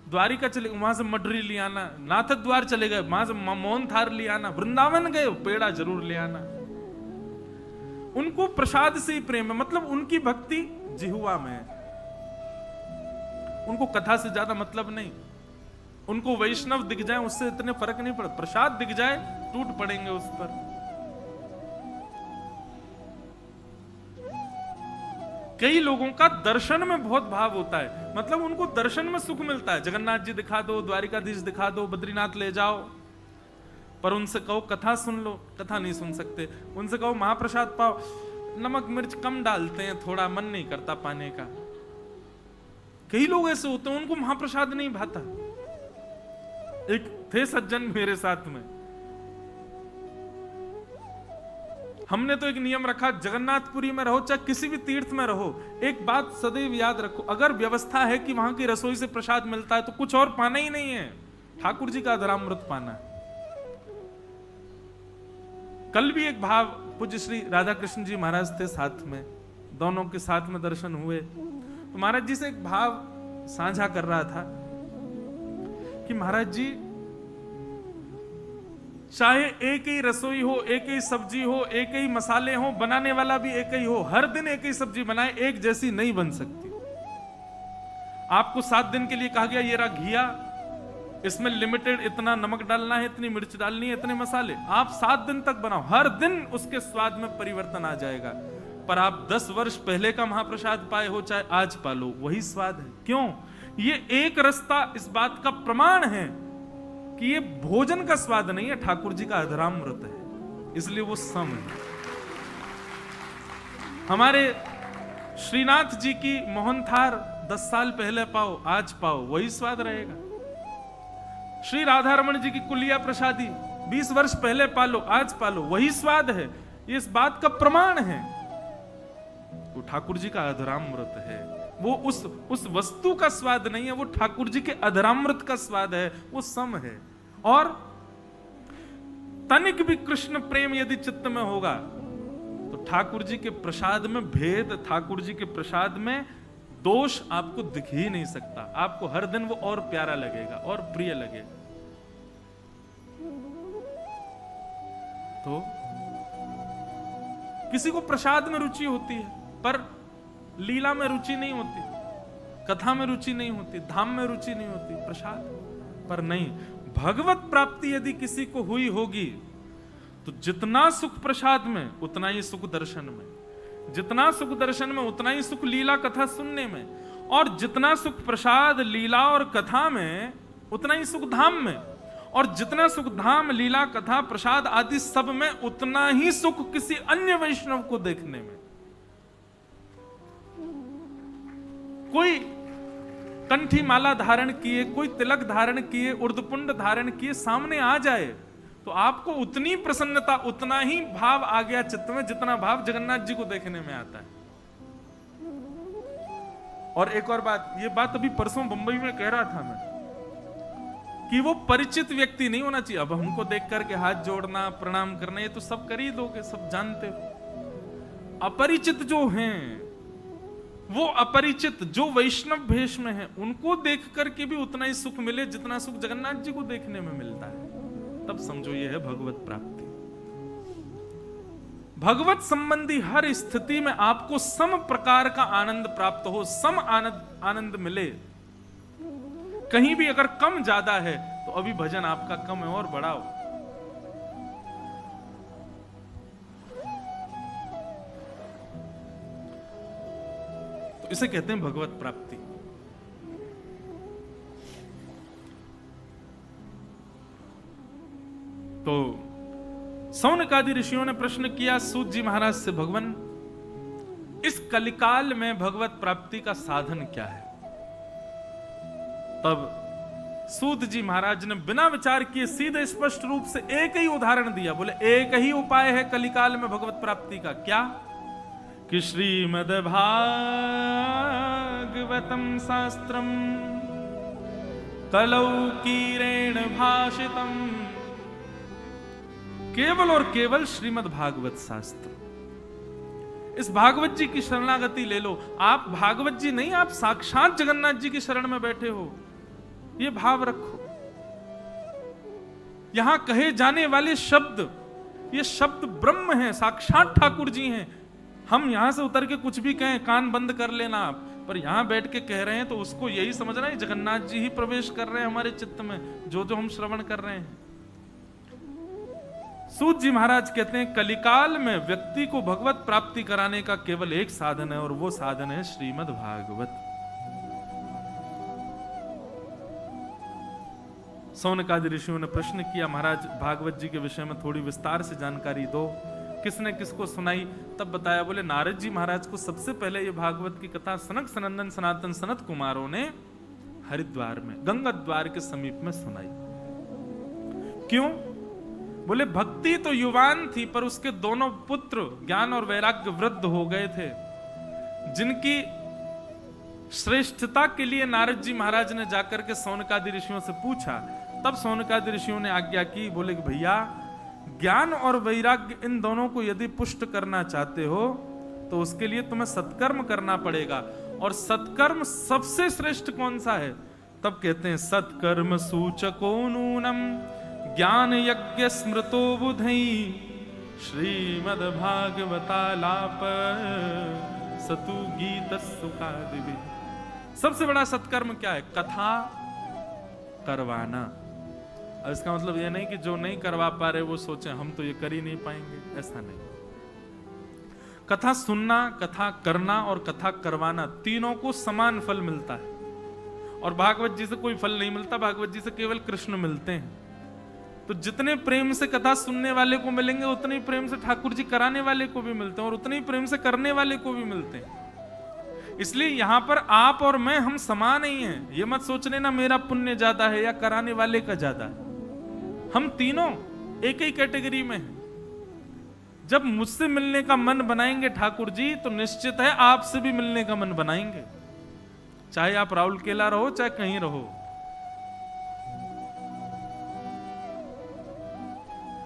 द्वारिका चले वहां से मडरी ले आना, नाथ द्वार चले गए वहां से मोहन थार ले आना, वृंदावन गए पेड़ा जरूर ले आना। उनको प्रसाद से ही प्रेम है, मतलब उनकी भक्ति जिहुआ में है, उनको कथा से ज्यादा मतलब नहीं। उनको वैष्णव दिख जाए उससे इतने फर्क नहीं पड़ता, प्रसाद दिख जाए टूट पड़ेंगे उस पर। कई लोगों का दर्शन में बहुत भाव होता है, मतलब उनको दर्शन में सुख मिलता है। जगन्नाथ जी दिखा दो, द्वारिकाधीश दिखा दो, बद्रीनाथ ले जाओ, पर उनसे कहो कथा सुन लो, कथा नहीं सुन सकते। उनसे कहो महाप्रसाद पाओ, नमक मिर्च कम डालते हैं, थोड़ा मन नहीं करता पाने का। कई लोग ऐसे होते हैं, उनको महाप्रसाद नहीं भाता। एक थे सज्जन मेरे साथ में, हमने तो एक नियम रखा, जगन्नाथपुरी में रहो चाहे किसी भी तीर्थ में रहो, एक बात सदैव याद रखो, अगर व्यवस्था है कि वहां की रसोई से प्रसाद मिलता है तो कुछ और पाना ही नहीं है, ठाकुर जी का अधरामृत पाना है। कल भी एक भाव पूज्य श्री राधा कृष्ण जी महाराज थे साथ में, दोनों के साथ में दर्शन हुए, तो महाराज जी से एक भाव साझा कर रहा था कि महाराज जी चाहे एक ही रसोई हो, एक ही सब्जी हो, एक ही मसाले हो, बनाने वाला भी एक ही हो, हर दिन एक ही सब्जी बनाए, एक जैसी नहीं बन सकती। आपको 7 दिन के लिए कहा गया ये रहा घिया, इसमें लिमिटेड इतना नमक डालना है, इतनी मिर्च डालनी है, इतने मसाले, आप 7 दिन तक बनाओ, हर दिन उसके स्वाद में परिवर्तन आ जाएगा। पर आप 10 वर्ष पहले का महाप्रसाद पाए हो चाहे आज पा लो, वही स्वाद है। क्यों? ये एक रास्ता इस बात का प्रमाण है कि ये भोजन का स्वाद नहीं है, ठाकुर जी का अधरामृत है, इसलिए वो सम है। हमारे श्रीनाथ जी की मोहनथार 10 साल पहले पाओ, आज पाओ, वही स्वाद रहेगा। श्री राधा रमन जी की कुलिया प्रसादी 20 वर्ष पहले पालो, आज पालो, वही स्वाद है। ये इस बात का प्रमाण है, वो ठाकुर जी का अधरामृत है। वो उस वस्तु का स्वाद नहीं है, वो ठाकुर जी के अधरामृत का स्वाद है, वो सम है। और तनिक भी कृष्ण प्रेम यदि चित्त में होगा तो ठाकुर जी के प्रसाद में भेद, ठाकुर जी के प्रसाद में दोष आपको दिख ही नहीं सकता। आपको हर दिन वो और प्यारा लगेगा और प्रिय लगेगा। तो किसी को प्रसाद में रुचि होती है, पर लीला में रुचि नहीं होती, कथा में रुचि नहीं होती, धाम में रुचि नहीं होती, प्रसाद पर नहीं। भगवत प्राप्ति यदि किसी को हुई होगी तो जितना सुख प्रसाद में उतना ही सुख दर्शन में, जितना सुख दर्शन में उतना ही सुख लीला कथा सुनने में, और जितना सुख प्रसाद लीला और कथा में उतना ही सुख धाम में, और जितना सुख धाम लीला कथा प्रसाद आदि सब में उतना ही सुख किसी अन्य वैष्णव को देखने में। कोई कंठी माला धारण किए, कोई तिलक धारण किए, उर्दपुंड धारण किए सामने आ जाए तो आपको उतनी प्रसन्नता, उतना ही भाव आ गया चित्त में जितना भाव जगन्नाथ जी को देखने में आता है। और एक और बात, ये बात अभी परसों बंबई में कह रहा था मैं, कि वो परिचित व्यक्ति नहीं होना चाहिए। अब हमको देख करके हाथ जोड़ना, प्रणाम करना, ये तो सब कर ही दोगे, सब जानते हो। अपरिचित जो हैं, वो अपरिचित जो वैष्णव भेष में हैं, उनको देख करके भी उतना ही सुख मिले जितना सुख जगन्नाथ जी को देखने में मिलता है, तब समझो ये है भगवत प्राप्ति। भगवत संबंधी हर स्थिति में आपको सम प्रकार का आनंद प्राप्त हो, सम आनंद मिले। कहीं भी अगर कम ज्यादा है तो अभी भजन आपका कम है, और बढ़ाओ। तो इसे कहते हैं भगवत प्राप्ति। तो सौनकादि ऋषियों ने प्रश्न किया सूत जी महाराज से, भगवान इस कलिकाल में भगवत प्राप्ति का साधन क्या है? तब सूत जी महाराज ने बिना विचार किए सीधे स्पष्ट रूप से एक ही उदाहरण दिया। बोले एक ही उपाय है कलिकाल में भगवत प्राप्ति का। क्या? कि श्रीमद् भागवतम शास्त्रम कलौकीरेण भाषितम। केवल और केवल श्रीमद् भागवत शास्त्र, इस भागवत जी की शरणागति ले लो। आप भागवत जी नहीं, आप साक्षात जगन्नाथ जी की शरण में बैठे हो, ये भाव रखो। यहां कहे जाने वाले शब्द, ये शब्द ब्रह्म हैं, साक्षात ठाकुर जी हैं। हम यहां से उतर के कुछ भी कहें, कान बंद कर लेना आप, पर यहां बैठ के कह रहे हैं तो उसको यही समझना है जगन्नाथ जी ही प्रवेश कर रहे हैं हमारे चित्त में, जो जो हम श्रवण कर रहे हैं। सूत जी महाराज कहते हैं कलिकाल में व्यक्ति को भगवत प्राप्ति कराने का केवल एक साधन है और वो साधन है श्रीमद् भागवत। सौनकादि ऋषियों ने प्रश्न किया, महाराज भागवत जी के विषय में थोड़ी विस्तार से जानकारी दो। किसने किसको सुनाई? तब बताया, बोले नारद जी महाराज को सबसे पहले ये भागवत की कथा सनक सनंदन सनातन सनत कुमारों ने हरिद्वार में गंगा द्वार के समीप में सुनाई। क्यों? बोले भक्ति तो युवान थी, पर उसके दोनों पुत्र ज्ञान और वैराग्य वृद्ध हो गए थे, जिनकी श्रेष्ठता के लिए नारद जी महाराज ने जाकर के सौनकादि ऋषियों से पूछा। तब सौनकादि ऋषियों ने आज्ञा की, बोले कि भैया ज्ञान और वैराग्य इन दोनों को यदि पुष्ट करना चाहते हो तो उसके लिए तुम्हें सत्कर्म करना पड़ेगा। और सत्कर्म सबसे श्रेष्ठ कौन सा है? तब कहते हैं सत्कर्म सूचको नूनम ज्ञान यज्ञ स्मृतो बुधई श्रीमद् भागवतालाप सतु गीत सुखादिवि। सबसे बड़ा सत्कर्म क्या है? कथा करवाना। और इसका मतलब यह नहीं कि जो नहीं करवा पा रहे वो सोचे हम तो ये कर ही नहीं पाएंगे, ऐसा नहीं। कथा सुनना, कथा करना और कथा करवाना, तीनों को समान फल मिलता है। और भागवत जी से कोई फल नहीं मिलता, भागवत जी से केवल कृष्ण मिलते हैं। तो जितने प्रेम से कथा सुनने वाले को मिलेंगे उतने ही प्रेम से ठाकुर जी कराने वाले को भी मिलते हैं और उतने ही प्रेम से करने वाले को भी मिलते हैं। इसलिए यहां पर आप और मैं हम समान ही हैं। ये मत सोच लेना मेरा पुण्य ज्यादा है या कराने वाले का ज्यादा है। हम तीनों एक ही कैटेगरी में हैं। जब मुझसे मिलने का मन बनाएंगे ठाकुर जी तो निश्चित है आपसे भी मिलने का मन बनाएंगे, चाहे आप राउल केला रहो चाहे कहीं रहो।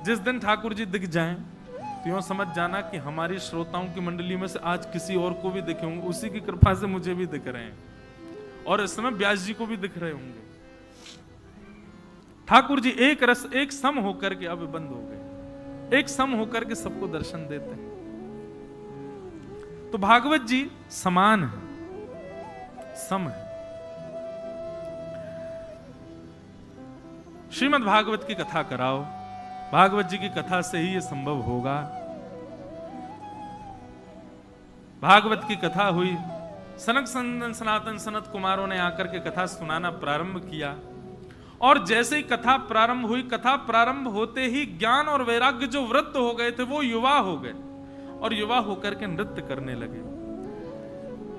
जिस दिन ठाकुर जी दिख जाएं तो यूं समझ जाना कि हमारी श्रोताओं की मंडली में से आज किसी और को भी दिखे होंगे, उसी की कृपा से मुझे भी दिख रहे हैं और इस समय व्यास जी को भी दिख रहे होंगे। ठाकुर जी एक रस एक सम होकर के अब बंद हो गए, एक सम होकर के सबको दर्शन देते हैं। तो भागवत जी समान है, सम है। श्रीमद् भागवत की कथा कराओ, भागवत जी की कथा से ही यह संभव होगा। भागवत की कथा हुई, सनक सनंदन सनातन सनत कुमारों ने आकर के कथा सुनाना प्रारंभ किया और जैसे ही कथा प्रारंभ हुई, कथा प्रारंभ होते ही ज्ञान और वैराग्य जो वृद्ध हो गए थे वो युवा हो गए और युवा होकर के नृत्य करने लगे।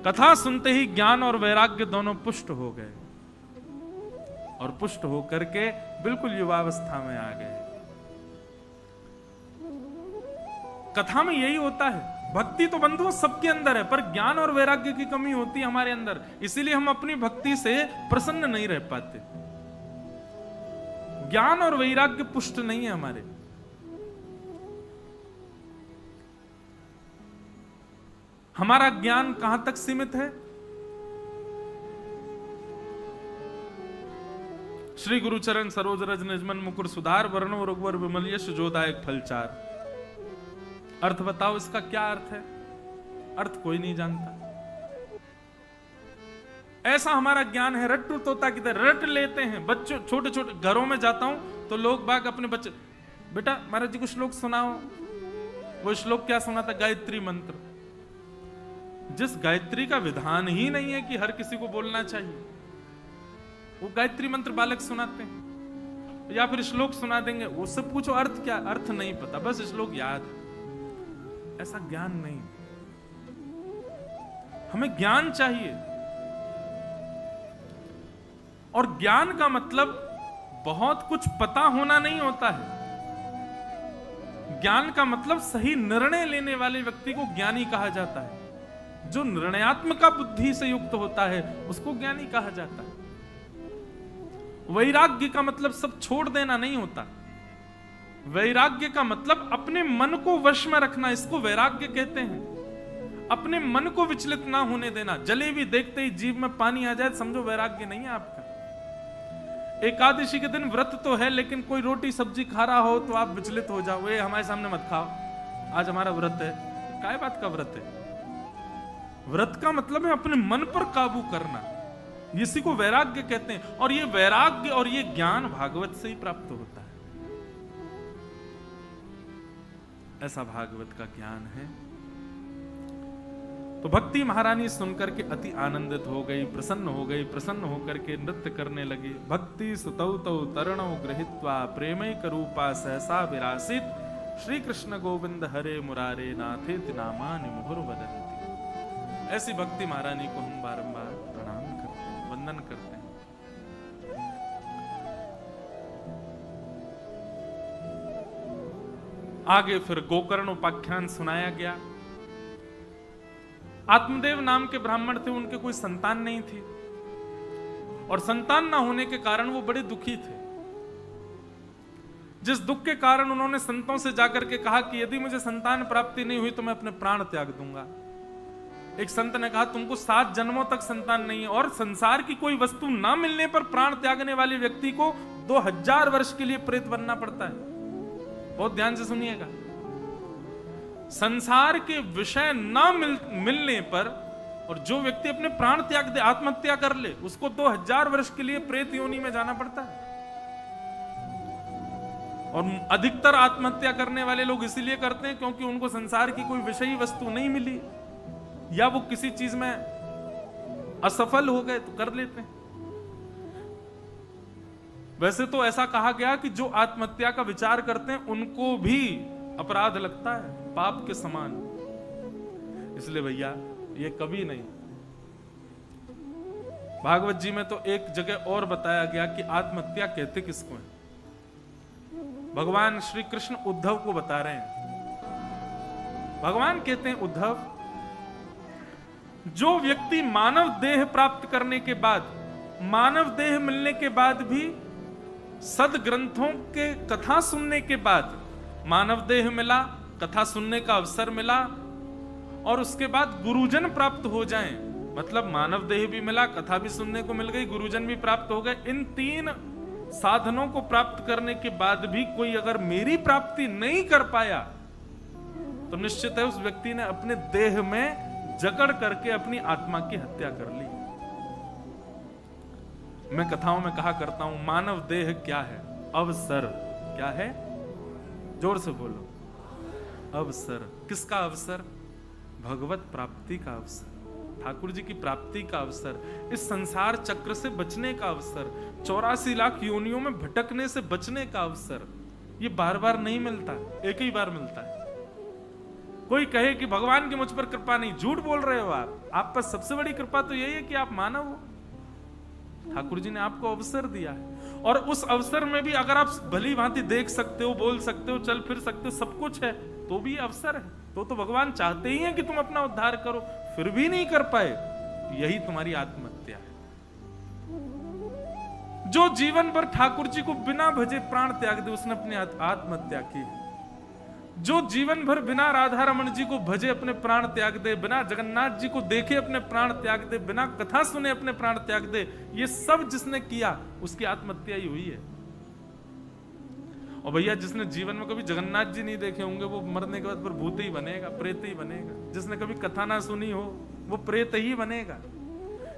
कथा सुनते ही ज्ञान और वैराग्य दोनों पुष्ट हो गए और पुष्ट होकर के बिल्कुल युवावस्था में आ गए। कथा में यही होता है। भक्ति तो बंधुओं सबके अंदर है, पर ज्ञान और वैराग्य की कमी होती है हमारे अंदर, इसीलिए हम अपनी भक्ति से प्रसन्न नहीं रह पाते। ज्ञान और वैराग्य पुष्ट नहीं है हमारे। हमारा ज्ञान कहां तक सीमित है? श्री गुरुचरण सरोज रज निजमन मुकुर सुधार वर्णो रघुवर विमल यश जोदायक फलचार। अर्थ बताओ इसका क्या अर्थ है? अर्थ कोई नहीं जानता। ऐसा हमारा ज्ञान है, रट्टू तोता की तरह रट लेते हैं। बच्चों छोटे छोटे घरों में जाता हूं तो लोग बाग अपने बच्चे, बेटा महाराज जी को श्लोक सुनाओ। वो श्लोक क्या सुनाता? गायत्री मंत्र। जिस गायत्री का विधान ही नहीं है कि हर किसी को बोलना चाहिए, वो गायत्री मंत्र बालक सुनाते हैं या फिर श्लोक सुना देंगे। उससे पूछो अर्थ क्या? अर्थ नहीं पता, बस श्लोक याद है। ऐसा ज्ञान नहीं, हमें ज्ञान चाहिए। और ज्ञान का मतलब बहुत कुछ पता होना नहीं होता है। ज्ञान का मतलब सही निर्णय लेने वाले व्यक्ति को ज्ञानी कहा जाता है। जो निर्णयात्मक बुद्धि से युक्त होता है उसको ज्ञानी कहा जाता है। वैराग्य का मतलब सब छोड़ देना नहीं होता। वैराग्य का मतलब अपने मन को वश में रखना, इसको वैराग्य कहते हैं। अपने मन को विचलित ना होने देना। जलेबी देखते ही जीभ में पानी आ जाए समझो वैराग्य नहीं है आपका। एकादशी के दिन व्रत तो है, लेकिन कोई रोटी सब्जी खा रहा हो तो आप विचलित हो जाओ, हमारे सामने मत खाओ, आज हमारा व्रत है। काय बात का व्रत है? व्रत का मतलब है अपने मन पर काबू करना, इसी को वैराग्य कहते हैं। और ये वैराग्य और ये ज्ञान भागवत से ही प्राप्त होता है। ऐसा भागवत का ज्ञान है। तो भक्ति महारानी सुनकर के अति आनंदित हो गई, प्रसन्न हो गई। प्रसन्न होकर के नृत्य करने लगी। भक्ति सुतौ तौ तरणौ गृहीत्वा प्रेमैक रूपा सहसा विरासित श्री कृष्ण गोविंद हरे मुरारे नाथेति नामानि मुहुर्वदन्ति। ऐसी भक्ति महारानी को हम बारंबार प्रणाम करते हैं, वंदन करते हैं। आगे फिर गोकर्ण उपाख्यान सुनाया गया। आत्मदेव नाम के ब्राह्मण थे, उनके कोई संतान नहीं थी और संतान ना होने के कारण वो बड़े दुखी थे। जिस दुख के कारण उन्होंने संतों से जाकर के कहा कि यदि मुझे संतान प्राप्ति नहीं हुई तो मैं अपने प्राण त्याग दूंगा। एक संत ने कहा तुमको 7 जन्मों तक संतान नहीं है और संसार की कोई वस्तु ना मिलने पर प्राण त्यागने वाले व्यक्ति को 2000 वर्ष के लिए प्रेत बनना पड़ता है। बहुत ध्यान से सुनिएगा। संसार के विषय ना मिलने पर और जो व्यक्ति अपने प्राण त्याग दे, आत्महत्या कर ले, उसको 2000 वर्ष के लिए प्रेत योनि में जाना पड़ता है। और अधिकतर आत्महत्या करने वाले लोग इसीलिए करते हैं क्योंकि उनको संसार की कोई विषयी वस्तु नहीं मिली या वो किसी चीज में असफल हो गए तो कर लेते हैं। वैसे तो ऐसा कहा गया कि जो आत्महत्या का विचार करते हैं उनको भी अपराध लगता है, पाप के समान। इसलिए भैया ये कभी नहीं। भागवत जी में तो एक जगह और बताया गया कि आत्महत्या कहते किसको है। भगवान श्री कृष्ण उद्धव को बता रहे हैं। भगवान कहते हैं उद्धव, जो व्यक्ति मानव देह प्राप्त करने के बाद, मानव देह मिलने के बाद भी सदग्रंथों के कथा सुनने के बाद, मानव देह मिला, कथा सुनने का अवसर मिला और उसके बाद गुरुजन प्राप्त हो जाएं, मतलब मानव देह भी मिला, कथा भी सुनने को मिल गई, गुरुजन भी प्राप्त हो गए। इन 3 साधनों को प्राप्त करने के बाद भी कोई अगर मेरी प्राप्ति नहीं कर पाया तो निश्चित है उस व्यक्ति ने अपने देह में जकड़ करके अपनी आत्मा की हत्या कर ली। मैं कथाओं में कहा करता हूं, मानव देह क्या है? अवसर। क्या है? जोर से बोलो। अवसर। किसका अवसर? भगवत प्राप्ति का अवसर, ठाकुर जी की प्राप्ति का अवसर, इस संसार चक्र से बचने का अवसर, 84 लाख योनियों में भटकने से बचने का अवसर। ये बार बार नहीं मिलता, एक ही बार मिलता है। कोई कहे कि भगवान की मुझ पर कृपा नहीं, झूठ बोल रहे हो आप पर सबसे बड़ी कृपा तो यही है कि आप मानव हो। ठाकुर जी ने आपको अवसर दिया है और उस अवसर में भी अगर आप भली भांति देख सकते हो, बोल सकते हो, चल फिर सकते हो, सब कुछ है, तो भी अवसर है। तो भगवान चाहते ही हैं कि तुम अपना उद्धार करो, फिर भी नहीं कर पाए, यही तुम्हारी आत्महत्या है। जो जीवन भर ठाकुर जी को बिना भजे प्राण त्याग दे, उसने अपनी आत्महत्या की। जो जीवन भर बिना राधा रमन जी को भजे अपने प्राण त्याग दे, बिना जगन्नाथ जी को देखे अपने प्राण त्याग दे, बिना कथा सुने अपने प्राण त्याग दे, ये सब जिसने किया उसकी आत्महत्या ही हुई है। और भैया जिसने जीवन में कभी जगन्नाथ जी नहीं देखे होंगे वो मरने के बाद फिर भूत ही बनेगा, प्रेत ही बनेगा। जिसने कभी कथा ना सुनी हो वो प्रेत ही बनेगा।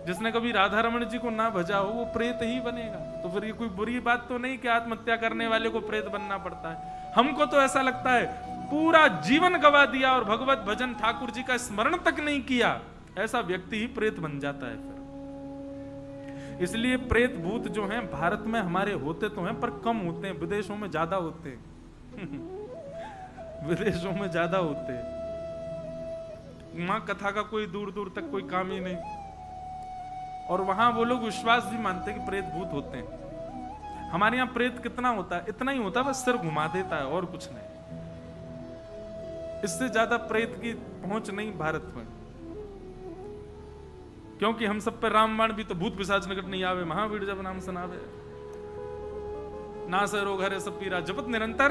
जिसने कभी राधा रमन जी को ना भजा हो वो प्रेत ही बनेगा। तो फिर ये कोई बुरी बात तो नहीं कि आत्महत्या करने वाले को प्रेत बनना पड़ता है। हमको तो ऐसा लगता है पूरा जीवन गवा दिया और भगवत भजन ठाकुर जी का स्मरण तक नहीं किया, ऐसा व्यक्ति ही प्रेत बन जाता है फिर। इसलिए प्रेत भूत जो हैं भारत में हमारे होते तो हैं पर कम होते हैं, विदेशों में ज्यादा होते हैं। विदेशों में ज्यादा होते हैं। वहां कथा का कोई दूर दूर तक कोई काम ही नहीं और वहां वो लोग विश्वास भी मानते हैं कि प्रेत भूत होते हैं। हमारे यहाँ प्रेत कितना होता है? इतना ही होता है, बस सिर घुमा देता है और कुछ नहीं। इससे ज्यादा प्रेत की पहुंच नहीं भारत में, क्योंकि हम सब पे रामबाण भी तो भूत पिशाच निकट नहीं आवे, महावीर जब नाम सुनावे, ना से रोग हरे सब पीरा जपत निरंतर,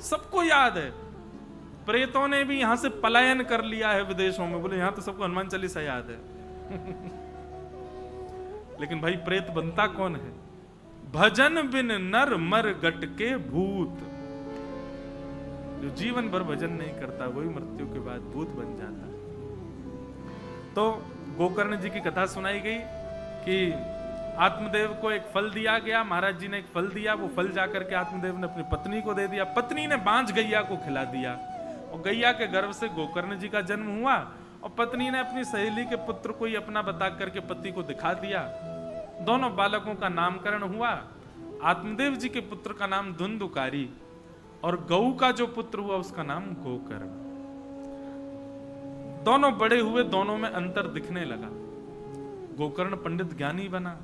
सबको याद है। प्रेतों ने भी यहां से पलायन कर लिया है विदेशों में, बोले यहां तो सबको हनुमान चालीसा याद है। लेकिन भाई प्रेत बनता कौन है? भजन बिन नर मर गट के भूत। जो जीवन भर भजन नहीं करता वही मृत्यु के बाद भूत बन जाता है। तो गोकर्ण जी की कथा सुनाई गई कि आत्मदेव को एक फल दिया गया, महाराज जी ने एक फल दिया, वो फल जाकर के आत्मदेव ने अपनी पत्नी को दे दिया, पत्नी ने बांझ गैया को खिला दिया, और गैया के गर्भ से गोकर्ण जी का जन्म हुआ, और पत्नी ने अपनी सहेली के पुत्र को ही अपना बता करके पति को दिखा दिया। दोनों बालकों का नामकरण हुआ। आत्मदेव जी के पुत्र का नाम धुंधुकारी, और गऊ का जो पुत्र हुआ उसका नाम गोकर्ण। दोनों बड़े हुए, दोनों में अंतर दिखने लगा। गोकर्ण पंडित ज्ञानी बना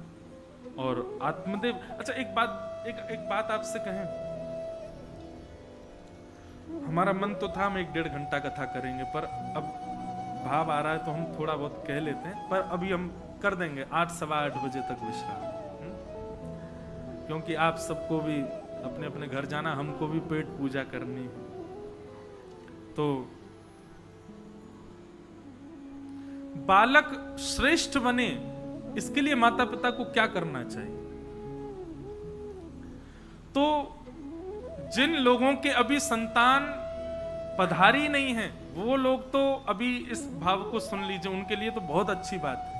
और आत्मदेव। अच्छा, एक बात आपसे कहें, हमारा मन तो था हम 1-1.5 घंटा कथा करेंगे, पर अब भाव आ रहा है तो हम थोड़ा बहुत कह लेते हैं, पर अभी हम कर देंगे 8, सवा 8 बजे तक विश्राम, क्योंकि आप सबको भी अपने अपने घर जाना, हमको भी पेट पूजा करनी है। तो बालक श्रेष्ठ बने, इसके लिए माता पिता को क्या करना चाहिए? तो जिन लोगों के अभी संतान पधारी नहीं है, वो लोग तो अभी इस भाव को सुन लीजिए, उनके लिए तो बहुत अच्छी बात है।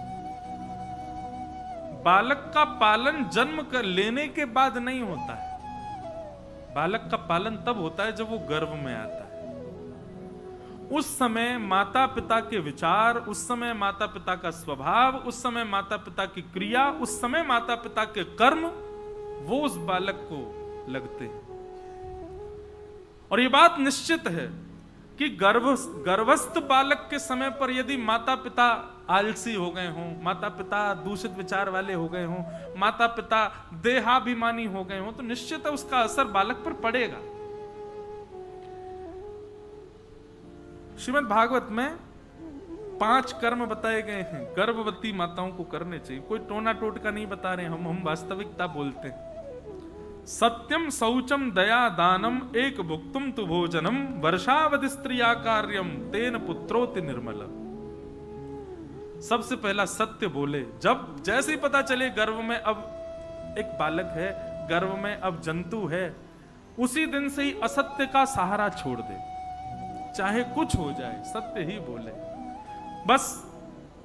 बालक का पालन जन्म कर लेने के बाद नहीं होता है, बालक का पालन तब होता है जब वो गर्भ में आता है। उस समय माता पिता के विचार, उस समय माता पिता का स्वभाव, उस समय माता पिता की क्रिया, उस समय माता पिता के कर्म, वो उस बालक को लगते हैं। और ये बात निश्चित है कि गर्भस्थ बालक के समय पर यदि माता पिता आलसी हो गए हों, माता पिता दूषित विचार वाले हो गए हों, माता पिता देहाभिमानी हो गए हों, तो निश्चित है उसका असर बालक पर पड़ेगा। श्रीमद् भागवत में 5 कर्म बताए गए हैं, गर्भवती माताओं को करने चाहिए। कोई टोना टोटका नहीं बता रहे हम वास्तविकता बोलते हैं। सत्यम शौचम दया दानम एक भुक्तुम तु भोजनम वर्षावधि स्त्रिया कार्यम तेन पुत्रोति निर्मल। सबसे पहला सत्य बोले। जब जैसे ही पता चले गर्भ में अब एक बालक है, गर्भ में अब जंतु है, उसी दिन से ही असत्य का सहारा छोड़ दे, चाहे कुछ हो जाए सत्य ही बोले। बस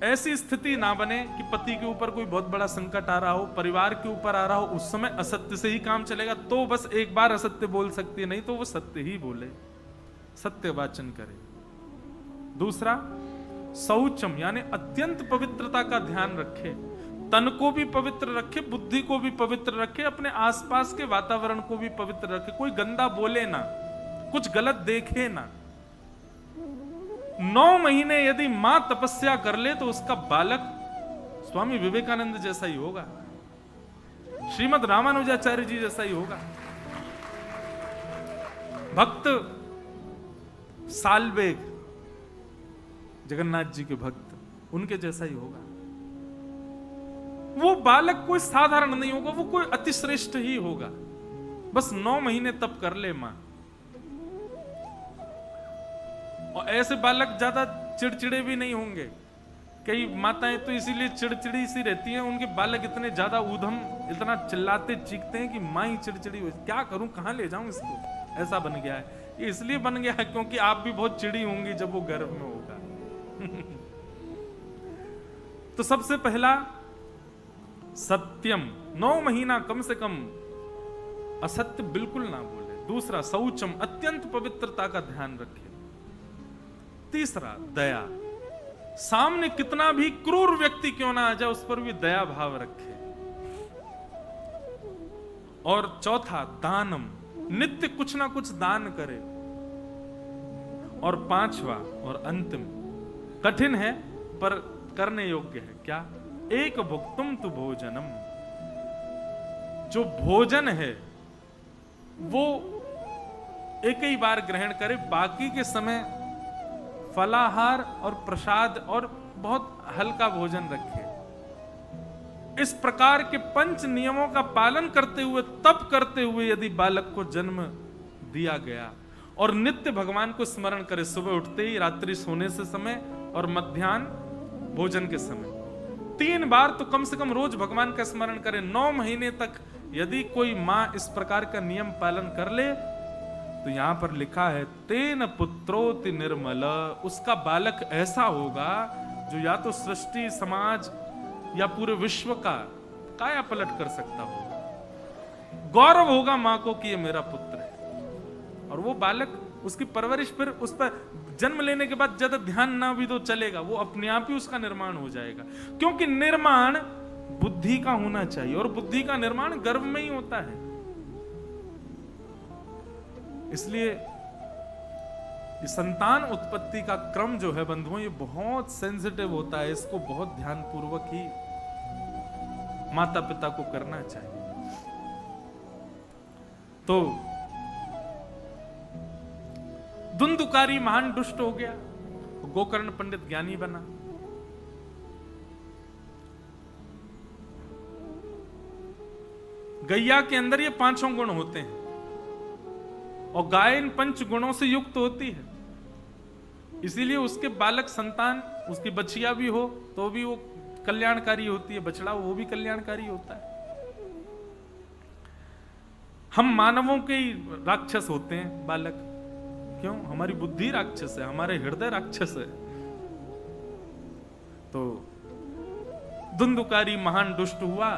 ऐसी स्थिति ना बने कि पति के ऊपर कोई बहुत बड़ा संकट आ रहा हो, परिवार के ऊपर आ रहा हो, उस समय असत्य से ही काम चलेगा, तो बस एक बार असत्य बोल सकती है, नहीं तो वो सत्य ही बोले, सत्य वाचन करे। दूसरा शौचम, यानी अत्यंत पवित्रता का ध्यान रखे, तन को भी पवित्र रखे, बुद्धि को भी पवित्र रखे, अपने आसपास के वातावरण को भी पवित्र रखे, कोई गंदा बोले ना, कुछ गलत देखे ना। 9 महीने यदि मां तपस्या कर ले तो उसका बालक स्वामी विवेकानंद जैसा ही होगा, श्रीमद् रामानुजाचार्य जी जैसा ही होगा, भक्त सालवेग जगन्नाथ जी के भक्त, उनके जैसा ही होगा। वो बालक कोई साधारण नहीं होगा, वो कोई अतिश्रेष्ठ ही होगा। बस 9 महीने तप कर ले मां। और ऐसे बालक ज्यादा चिड़चिड़े भी नहीं होंगे। कई माताएं तो इसीलिए चिड़चिड़ी सी रहती हैं, उनके बालक इतने ज्यादा ऊधम, इतना चिल्लाते चीखते हैं कि मां ही चिड़चिड़ी हो। क्या करूं, कहां ले जाऊं इसको, ऐसा बन गया है। ये इसलिए बन गया है क्योंकि आप भी बहुत चिड़ी होंगी जब वो गर्भ में होगा। तो सबसे पहला सत्यम, 9 महीना कम से कम असत्य बिल्कुल ना बोले। दूसरा शौचम, अत्यंत पवित्रता का ध्यान रखे। तीसरा दया, सामने कितना भी क्रूर व्यक्ति क्यों ना आ जाए उस पर भी दया भाव रखे। और चौथा दानम, नित्य कुछ ना कुछ दान करे। और 5वां और अंतिम, कठिन है पर करने योग्य है, क्या? एक भुक्तुम तु भोजनम, जो भोजन है वो एक ही बार ग्रहण करे, बाकी के समय फलाहार और प्रसाद और बहुत हल्का भोजन रखे। इस प्रकार के 5 नियमों का पालन करते हुए, तप करते हुए यदि बालक को जन्म दिया गया, और नित्य भगवान को स्मरण करे, सुबह उठते ही, रात्रि सोने से समय और मध्याह्न भोजन के समय, 3 बार तो कम से कम रोज भगवान का स्मरण करे। 9 महीने तक यदि कोई मां इस प्रकार का नियम पालन कर ले तो यहां पर लिखा है तेन पुत्रोति निर्मल, उसका बालक ऐसा होगा जो या तो सृष्टि, समाज या पूरे विश्व का काया पलट कर सकता होगा। गौरव होगा मां को कि ये मेरा पुत्र है। और वो बालक, उसकी परवरिश फिर उस पर जन्म लेने के बाद ज्यादा ध्यान ना भी तो चलेगा, वो अपने आप ही उसका निर्माण हो जाएगा। क्योंकि निर्माण बुद्धि का होना चाहिए और बुद्धि का निर्माण गर्भ में ही होता है। इसलिए संतान उत्पत्ति का क्रम जो है बंधुओं, ये बहुत सेंसिटिव होता है। इसको बहुत ध्यानपूर्वक ही माता पिता को करना चाहिए। तो धुंधुकारी महान दुष्ट हो गया, गोकर्ण पंडित ज्ञानी बना। गैया के अंदर ये पांचों गुण होते हैं और गाय इन 5 गुणों से युक्त होती है। इसीलिए उसके बालक संतान, उसकी बछिया भी हो तो भी वो कल्याणकारी होती है, बछड़ा वो भी कल्याणकारी होता है। हम मानवों के ही राक्षस होते हैं बालक। क्यों? हमारी बुद्धि राक्षस है, हमारे हृदय राक्षस है। तो धुंधुकारी महान दुष्ट हुआ।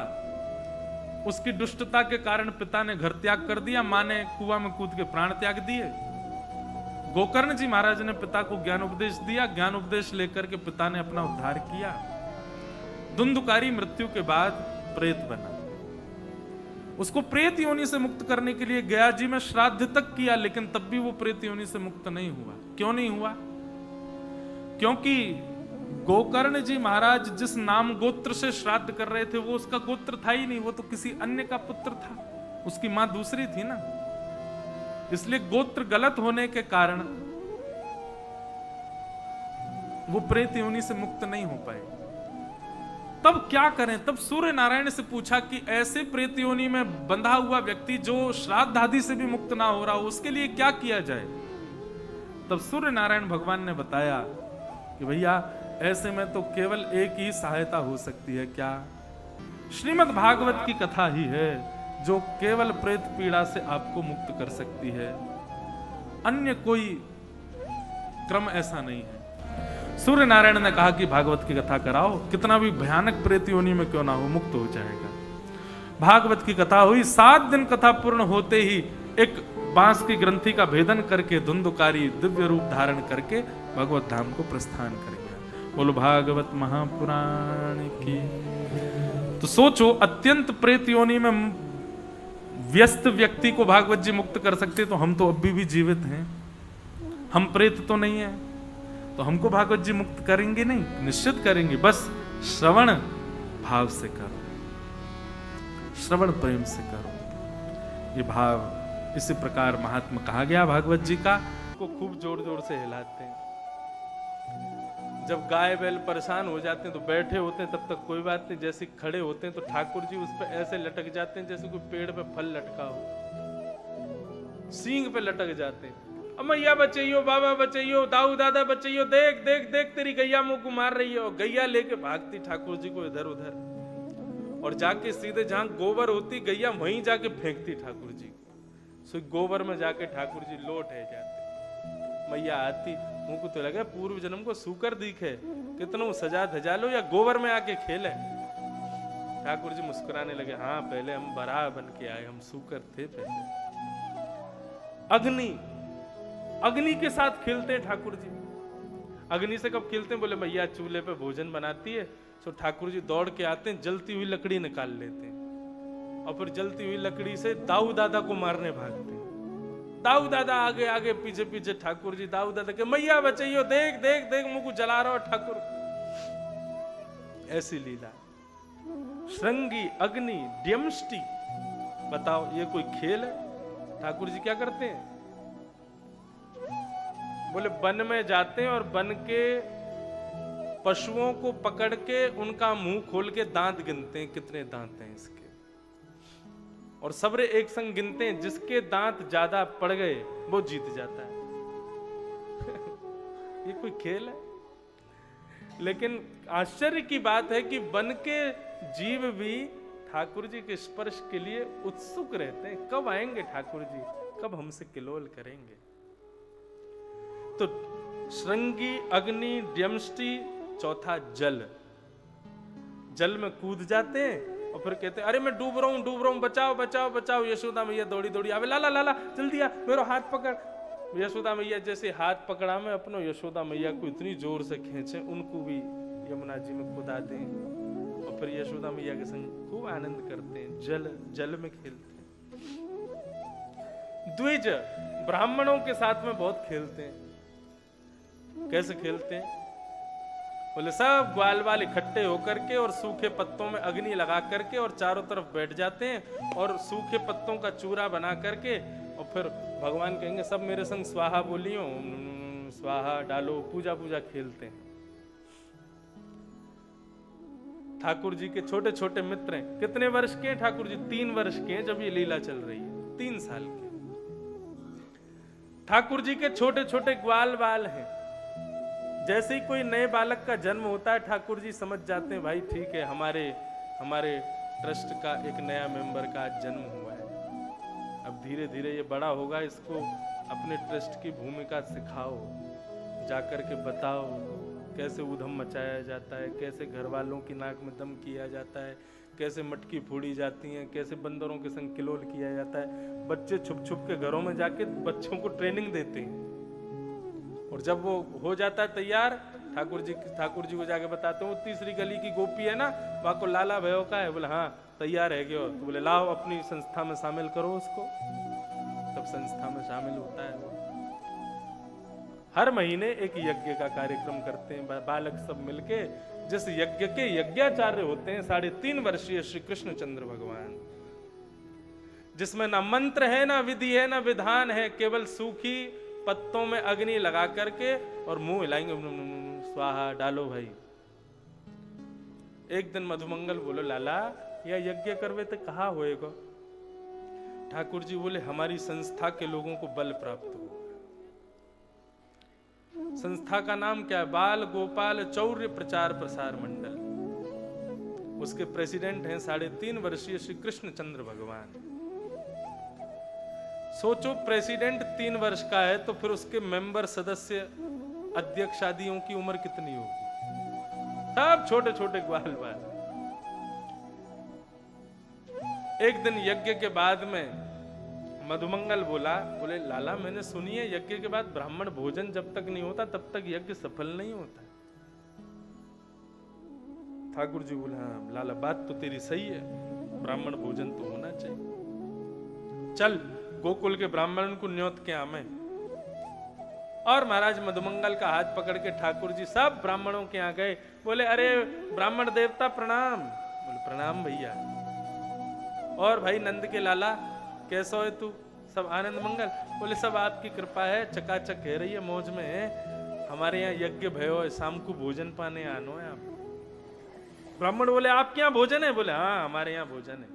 उसकी दुष्टता के कारण पिता ने घर त्याग कर दिया, मां ने कुआं में कूद के प्राण त्याग दिए। गोकर्ण जी महाराज ने पिता को ज्ञान उपदेश दिया, ज्ञान उपदेश लेकर के पिता ने अपना उद्धार किया। धुंधुकारी मृत्यु के बाद प्रेत बना। उसको प्रेत योनि से मुक्त करने के लिए गया जी में श्राद्ध तक किया, लेकिन तब भी वो प्रेत योनि से मुक्त नहीं हुआ। क्यों नहीं हुआ? क्योंकि गोकर्ण जी महाराज जिस नाम गोत्र से श्राद्ध कर रहे थे वो उसका गोत्र था ही नहीं, वो तो किसी अन्य का पुत्र था। उसकी मां दूसरी थी ना। इसलिए गोत्र गलत होने के कारण वो प्रेत योनि से मुक्त नहीं हो पाए। तब क्या करें? तब सूर्य नारायण से पूछा कि ऐसे प्रेत योनि में बंधा हुआ व्यक्ति जो श्राद्ध आदि से भी मुक्त ना हो रहा हो, उसके लिए क्या किया जाए? तब सूर्य नारायण भगवान ने बताया कि भैया ऐसे में तो केवल एक ही सहायता हो सकती है। क्या? श्रीमद् भागवत की कथा ही है जो केवल प्रेत पीड़ा से आपको मुक्त कर सकती है। अन्य कोई क्रम ऐसा नहीं है। सूर्य नारायण ने कहा कि भागवत की कथा कराओ, कितना भी भयानक प्रेत योनि में क्यों ना हो, मुक्त हो जाएगा। भागवत की कथा हुई। 7 दिन कथा पूर्ण होते ही एक बांस की ग्रंथि का भेदन करके धुंधुकारी दिव्य रूप धारण करके भगवत धाम को प्रस्थान कर गया। बोलो भागवत महापुराण की। तो सोचो, अत्यंत प्रेत योनि में व्यस्त व्यक्ति को भागवत जी मुक्त कर सकते, तो हम तो अभी भी जीवित हैं, हम प्रेत तो नहीं है, तो हमको भागवत जी मुक्त करेंगे नहीं? निश्चित करेंगे। बस श्रवण भाव से करो, श्रवण प्रेम से करो। ये भाव इसी प्रकार महात्मा कहा गया भागवत जी का। को खूब जोर जोर से हिलाते हैं। जब गाय बैल परेशान हो जाते हैं तो बैठे होते हैं, तब तक कोई बात नहीं। जैसे खड़े होते हैं तो ठाकुर जी उस पर ऐसे लटक जाते हैं जैसे कोई पेड़ पे फल लटका हो, सींग पे लटक जाते हैं। मैया बचैयो, बाबा बचैयो, दाऊ दादा बचैयो, देख देख देख तेरी गैया मुंह को मार रही है। और गैया लेके भागती ठाकुर जी को इधर उधर, और जाके सीधे जहां गोबर होती गैया वहीं जाके फेंकती ठाकुर जी को। सो गोबर में जाके ठाकुर जी लोट है जाते। मैया आती, मुंह को तो लगे पूर्व जन्म को सूकर दिखे, कितनों सजा धजा लो या गोबर में आके खेले। ठाकुर जी मुस्कुराने लगे, हाँ पहले हम बराह बन के आए, हम सूकर थे पहले। अग्नि के साथ खेलते हैं ठाकुर जी। अग्नि से कब खेलते हैं? बोले मैया चूल्हे पे भोजन बनाती है, तो ठाकुर जी दौड़ के आते हैं, जलती हुई लकड़ी निकाल लेते हैं और फिर जलती हुई लकड़ी से दाऊ दादा को मारने भागते हैं। दाऊ दादा आगे आगे पीछे पीछे ठाकुर जी, दाऊ दादा के मैया बचैयो, देख देख देख मुंह को जला रहा हो ठाकुर। ऐसी लीला। श्रृंगी अग्नि ड्यमष्टि, बताओ ये कोई खेल है? ठाकुर जी क्या करते हैं? बोले वन में जाते हैं और वन के पशुओं को पकड़ के उनका मुंह खोल के दांत गिनते हैं, कितने दांत हैं इसके, और सबरे एक संग गिनते हैं, जिसके दांत ज्यादा पड़ गए वो जीत जाता है। ये कोई खेल है? लेकिन आश्चर्य की बात है कि वन के जीव भी ठाकुर जी के स्पर्श के लिए उत्सुक रहते हैं। कब आएंगे ठाकुर जी, कब हमसे किलोल करेंगे? तो श्रृंगी अग्नि ड्यमष्टि, चौथा जल। जल में कूद जाते हैं और फिर कहते अरे मैं डूब रहा हूँ, बचाओ बचाओ बचाओ। यशोदा मैया दौड़ी दौड़ी आवे, लाला लाला जल्दी आ, मेरा हाथ पकड़। यशोदा मैया जैसे हाथ पकड़ा में अपनो, यशोदा मैया को इतनी जोर से खींचे उनको भी यमुना जी में कूदा दें, और फिर यशोदा मैया के संग खूब आनंद करते हैं, जल में खेलते हैं। द्विज ब्राह्मणों के साथ में बहुत खेलते हैं। कैसे खेलते हैं? बोले सब ग्वाल वाल इकट्ठे होकर के और सूखे पत्तों में अग्नि लगा करके और चारों तरफ बैठ जाते हैं और सूखे पत्तों का चूरा बना करके, और फिर भगवान कहेंगे सब मेरे संग स्वाहा बोलियो, स्वाहा डालो, पूजा पूजा खेलते हैं। ठाकुर जी के छोटे छोटे मित्र हैं। कितने वर्ष के हैं ठाकुर जी? 3 वर्ष के हैं जब ये लीला चल रही है, 3 साल के। ठाकुर जी के छोटे छोटे ग्वाल बाल हैं। जैसे ही कोई नए बालक का जन्म होता है, ठाकुर जी समझ जाते हैं भाई ठीक है, हमारे ट्रस्ट का एक नया मेंबर का आज जन्म हुआ है। अब धीरे धीरे ये बड़ा होगा, इसको अपने ट्रस्ट की भूमिका सिखाओ, जाकर के बताओ कैसे ऊधम मचाया जाता है, कैसे घर वालों की नाक में दम किया जाता है, कैसे मटकी फोड़ी जाती हैं, कैसे बंदरों के संग किलोल किया जाता है। बच्चे छुप छुप के घरों में जाके बच्चों को ट्रेनिंग देते हैं, और जब वो हो जाता है तैयार, ठाकुर जी को जाके बताते हैं वो तीसरी गली की गोपी है ना, वहां को लाला भयो का है। बोले हाँ तैयार है क्यों? तो बोले लाओ अपनी संस्था में शामिल करो उसको। तब संस्था में शामिल होता है वो। हर महीने एक यज्ञ का कार्यक्रम करते हैं बालक सब मिलके, जिस यज्ञ के यज्ञाचार्य होते हैं 3.5 वर्षीय श्री कृष्णचंद्र भगवान, जिसमें ना मंत्र है, ना विधि है, ना विधान है, केवल सूखी पत्तों में अग्नि लगा करके और मुंह हिलाएंगे, स्वाहा डालो भाई। एक दिन मधुमंगल बोलो लाला या यज्ञ करवे तो कहा होएगा? ठाकुर जी बोले हमारी संस्था के लोगों को बल प्राप्त हो। संस्था का नाम क्या है? बाल गोपाल चौर्य प्रचार प्रसार मंडल। उसके प्रेसिडेंट हैं 3.5 वर्षीय श्री कृष्णचंद्र भगवान। सोचो प्रेसिडेंट 3 वर्ष का है तो फिर उसके मेंबर सदस्य अध्यक्ष आदियों की उम्र कितनी होगी? सब छोटे छोटे ग्वाल बाल। एक दिन यज्ञ के बाद में मधुमंगल बोले लाला मैंने सुनी है यज्ञ के बाद ब्राह्मण भोजन जब तक नहीं होता तब तक यज्ञ सफल नहीं होता। ठाकुर जी बोले हाँ लाला बात तो तेरी सही है, ब्राह्मण भोजन तो होना चाहिए। चल गोकुल के ब्राह्मण को न्योत के आमे। और महाराज मधुमंगल का हाथ पकड़ के ठाकुर जी सब ब्राह्मणों के यहाँ गए। बोले अरे ब्राह्मण देवता प्रणाम। बोले प्रणाम भैया। और भाई नंद के लाला कैसा है तू? सब आनंद मंगल? बोले सब आपकी कृपा है, चकाचक कह रही है, मौज में है। हमारे यहाँ यज्ञ भयो है, शाम को भोजन पाने आनो है आप। ब्राह्मण बोले आपके यहाँ भोजन है? बोले हाँ हमारे यहाँ भोजन है।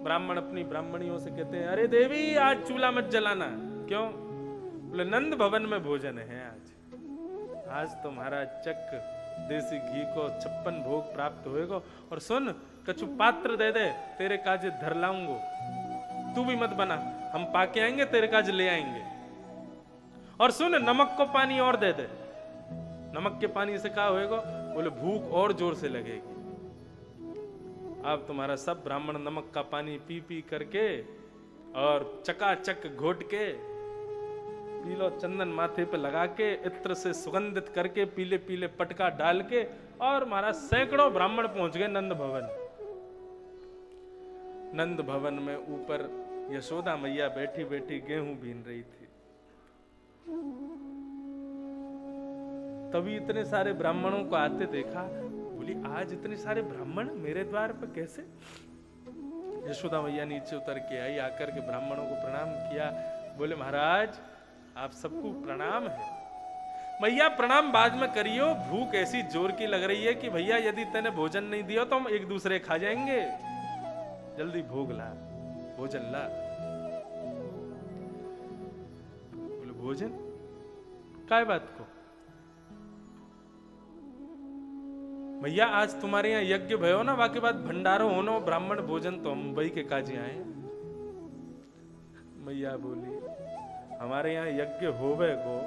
ब्राह्मण अपनी ब्राह्मणियों से कहते हैं अरे देवी आज चूल्हा मत जलाना। क्यों? बोले नंद भवन में भोजन है आज तुम्हारा चक देसी घी को 56 भोग प्राप्त होएगा। और सुन कछु पात्र दे दे, तेरे काज धर लाऊंगो, तू भी मत बना, हम पाके आएंगे तेरे काज ले आएंगे। और सुन नमक को पानी और दे दे। नमक के पानी से क्या होएगा? बोले भूख और जोर से लगेगी। अब तुम्हारा सब ब्राह्मण नमक का पानी पी पी करके और चकाचक घोट के पी लो, चंदन माथे पे लगा के इत्र से सुगंधित करके पीले पीले पटका डाल के, और महाराज सैकड़ों ब्राह्मण पहुंच गए नंद भवन। नंद भवन में ऊपर यशोदा मैया बैठी बैठी गेहूं बीन रही थी। तभी इतने सारे ब्राह्मणों को आते देखा। बोली आज इतने सारे ब्राह्मण मेरे द्वार पर कैसे? यशोदा मैया नीचे उतर के आई, आकर के ब्राह्मणों को प्रणाम किया। बोले महाराज आप सबको प्रणाम है। मैया प्रणाम बाद में करियो, भूख ऐसी जोर की लग रही है कि भैया यदि तने भोजन नहीं दिया तो हम एक दूसरे खा जाएंगे। जल्दी भोग ला, भोजन ला। बोले भोजन काय बात को? भैया आज तुम्हारे यहाँ यज्ञ भयो ना, वाके बाद भंडारो होनो, ब्राह्मण भोजन तो हम वही के काजे आए। मैया बोली हमारे यहाँ यज्ञ होवेगो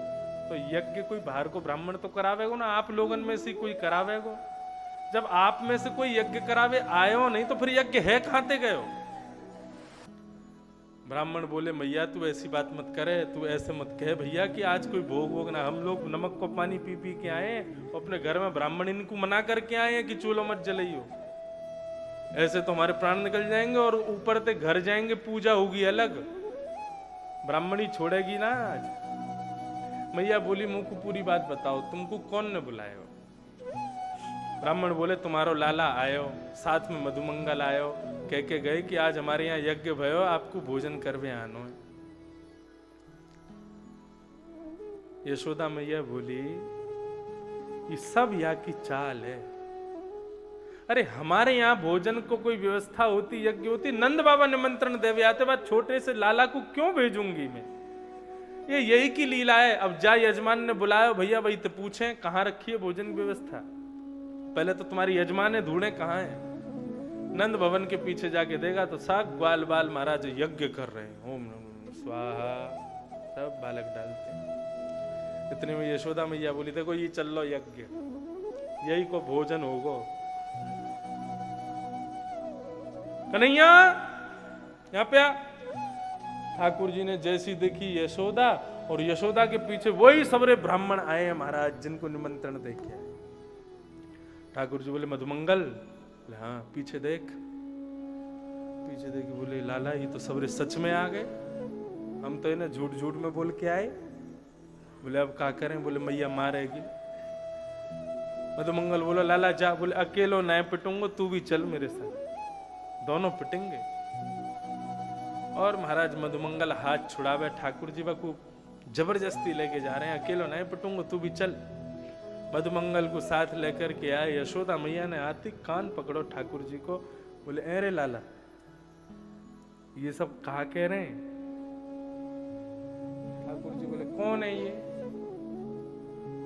तो यज्ञ कोई बाहर को ब्राह्मण तो करावेगो ना, आप लोगन में से कोई करावेगो। जब आप में से कोई यज्ञ करावे आयो नहीं तो फिर यज्ञ है कहां ते गयो। ब्राह्मण बोले मैया तू ऐसी बात मत करे, तू ऐसे मत कहे भैया कि आज कोई भोग वोग ना, हम लोग नमक को पानी पी पी के आए और अपने घर में ब्राह्मण इनको मना करके आए हैं कि चूल्हा मत जलाइयो, ऐसे तो हमारे प्राण निकल जाएंगे और ऊपर ते घर जाएंगे, पूजा होगी अलग, ब्राह्मणी छोड़ेगी ना आज। मैया बोली मुंह को पूरी बात बताओ, तुमको कौन ने बुलाया? ब्राह्मण बोले तुम्हारो लाला आयो, साथ में मधुमंगल आयो, कह के गए कि आज हमारे यहाँ यज्ञ भयो, आपको भोजन करवे आनो है। यशोदा मैया बोली ये सब यहाँ की चाल है। अरे हमारे यहाँ भोजन को कोई व्यवस्था होती, यज्ञ होती, नंद बाबा निमंत्रण देवे आते, बाद छोटे से लाला को क्यों भेजूंगी मैं? ये यही की लीला है। अब जा यजमान ने बुलाया, भैया भाई तो पूछे कहाँ रखी है भोजन की व्यवस्था, पहले तो तुम्हारी यजमान है ढूंढे कहाँ है। नंद भवन के पीछे जाके देगा तो साग ग्वाल बाल महाराज यज्ञ कर रहे हैं, ओम नमः स्वाहा, सब बालक डालते हैं। इतने में यशोदा मैया बोली देखो ये चल लो यज्ञ, यही को भोजन होगो। कन्हैया यहाँ पे आ। ठाकुर जी ने जैसी देखी यशोदा, और यशोदा के पीछे वही सबरे ब्राह्मण आए हैं महाराज जिनको निमंत्रण दे के आए। ठाकुर जी बोले मधुमंगल, बोले हाँ पीछे देख, पीछे देख बोले लाला ये तो सबरे सच में आ गए, हम तो इन्हें झूठ झूठ में बोल के आए। बोले अब क्या करें? बोले मैया मारेगी। मधुमंगल बोला लाला जा, बोले अकेलो नहीं पिटूंगा, तू भी चल मेरे साथ, दोनों पिटेंगे। और महाराज मधुमंगल हाथ छुड़ावे ठाकुर जी को जबरदस्ती लेके जा रहे हैं, अकेलो नहीं पिटूंगा तू भी चल। मधुमंगल को साथ लेकर के आए। यशोदा मैया ने आती कान पकड़ो ठाकुर जी को, बोले अरे लाला ये सब कहा कह रहे हैं? ठाकुर जी बोले कौन है ये?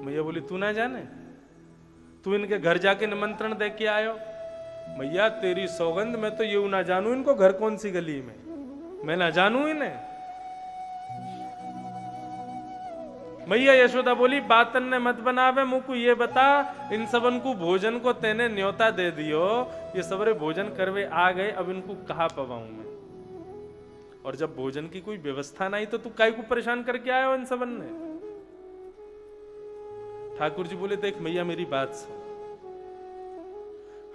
मैया बोली तू ना जाने, तू इनके घर जाके निमंत्रण दे के आयो। मैया तेरी सौगंध में तो ये ना जानू इनको घर कौन सी गली में, मैं ना जानू इन्हें। मैया यशोदा बोली बातन ने मत बनावे, मुंह को ये बता इन सबन को भोजन को तेने न्योता दे दियो, ये सबरे भोजन करवे आ गए, अब इनको कहाँ पवाऊं मैं? और जब भोजन की कोई व्यवस्था नहीं तो तू काहे को परेशान करके आयो इन सबन ने? ठाकुर जी बोले देख मैया मेरी बात सुन,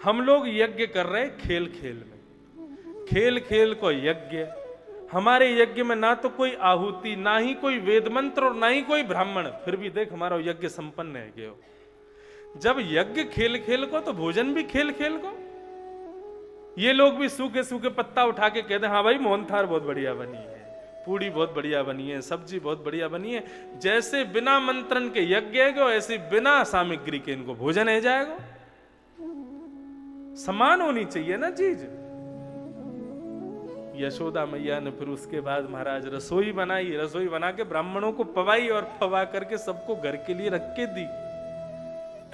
हम लोग यज्ञ कर रहे खेल खेल में, खेल खेल को यज्ञ, हमारे यज्ञ में ना तो कोई आहुति, ना ही कोई वेद मंत्र और ना ही कोई ब्राह्मण, फिर भी देख हमारा यज्ञ संपन्न है गयो। जब यज्ञ खेल खेल को तो भोजन भी खेल खेल को। ये लोग भी सूखे सूखे पत्ता उठा के कहते हाँ भाई मोहनथाल बहुत बढ़िया बनी है, पूड़ी बहुत बढ़िया बनी है, सब्जी बहुत बढ़िया बनी है। जैसे बिना मंत्रण के यज्ञ है ऐसे बिना सामग्री के इनको भोजन है जाएगा। समान होनी चाहिए ना चीज। यशोदा मैया ने फिर उसके बाद महाराज रसोई बनाई, रसोई बना के ब्राह्मणों को पवाई और पवा करके सबको घर के लिए रख के दी।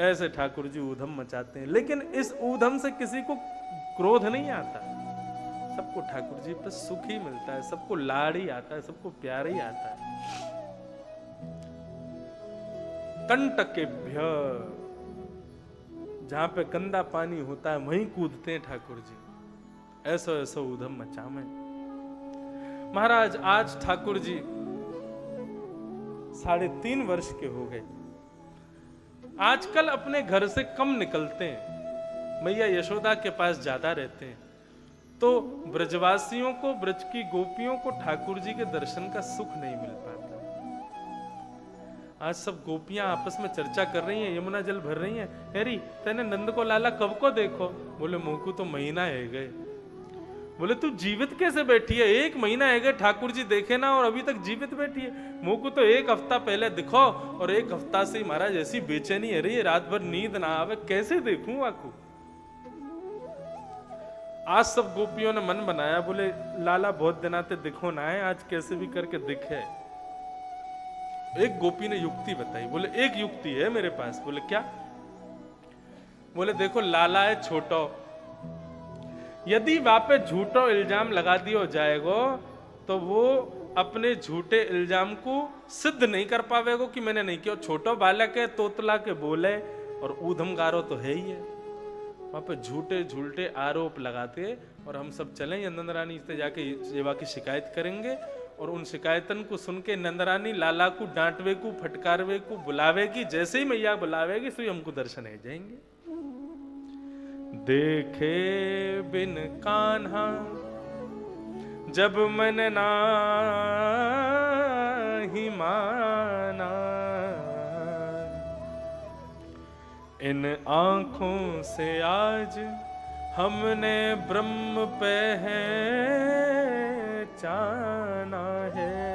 ऐसे ठाकुर जी ऊधम मचाते हैं, लेकिन इस ऊधम से किसी को क्रोध नहीं आता, सबको ठाकुर जी पर सुख ही मिलता है, सबको लाड़ ही आता है, सबको प्यार ही आता है। कंटकेभ्य, जहां पे गंदा पानी होता है वहीं कूदते हैं ठाकुर जी, ऐसा ऐसा ऊधम मचावे। महाराज आज ठाकुर जी 3.5 वर्ष के हो गए, आजकल अपने घर से कम निकलते हैं, मैया यशोदा के पास ज्यादा रहते हैं। तो ब्रजवासियों को, ब्रज की गोपियों को ठाकुर जी के दर्शन का सुख नहीं मिल पाता। आज सब गोपियां आपस में चर्चा कर रही हैं, यमुना जल भर रही हैं, हेरी तेने नंद को लाला कब को देखो? बोले मुंह को तो महीना है गए। बोले तू जीवित कैसे बैठी है? 1 महीना है गए ठाकुर जी देखे ना और अभी तक जीवित बैठी है। मुंह को तो 1 हफ्ता पहले दिखो और 1 हफ्ता से महाराज ऐसी बेचैनी है रही है, रात भर नींद ना आवे, कैसे देखूं आपको? आज सब गोपियों ने मन बनाया, बोले लाला बहुत दिन आते दिखो ना है, आज कैसे भी करके दिखे। एक गोपी ने युक्ति बताई, बोले एक युक्ति है मेरे पास। बोले क्या? बोले देखो लाला है छोटो, यदि वहां पे झूठो इल्जाम लगा दियो जाएगो तो वो अपने झूठे इल्जाम को सिद्ध नहीं कर पावेगो कि मैंने नहीं किया। छोटो बालक है, तोतला के बोले और ऊधम गारो तो है ही है। वहां पे झूठे झूठे आरोप लगाते और हम सब चलें या नंदरानी से जाके सेवा की शिकायत करेंगे और उन शिकायतन को सुन के नंदरानी लाला को डांटवे को फटकारवे को बुलावेगी, जैसे ही मैया बुलावेगी सो हमको दर्शन है जाएंगे। देखे बिन कान्हा जब मन नाही माना, इन आंखों से आज हमने ब्रह्म पहचाना है।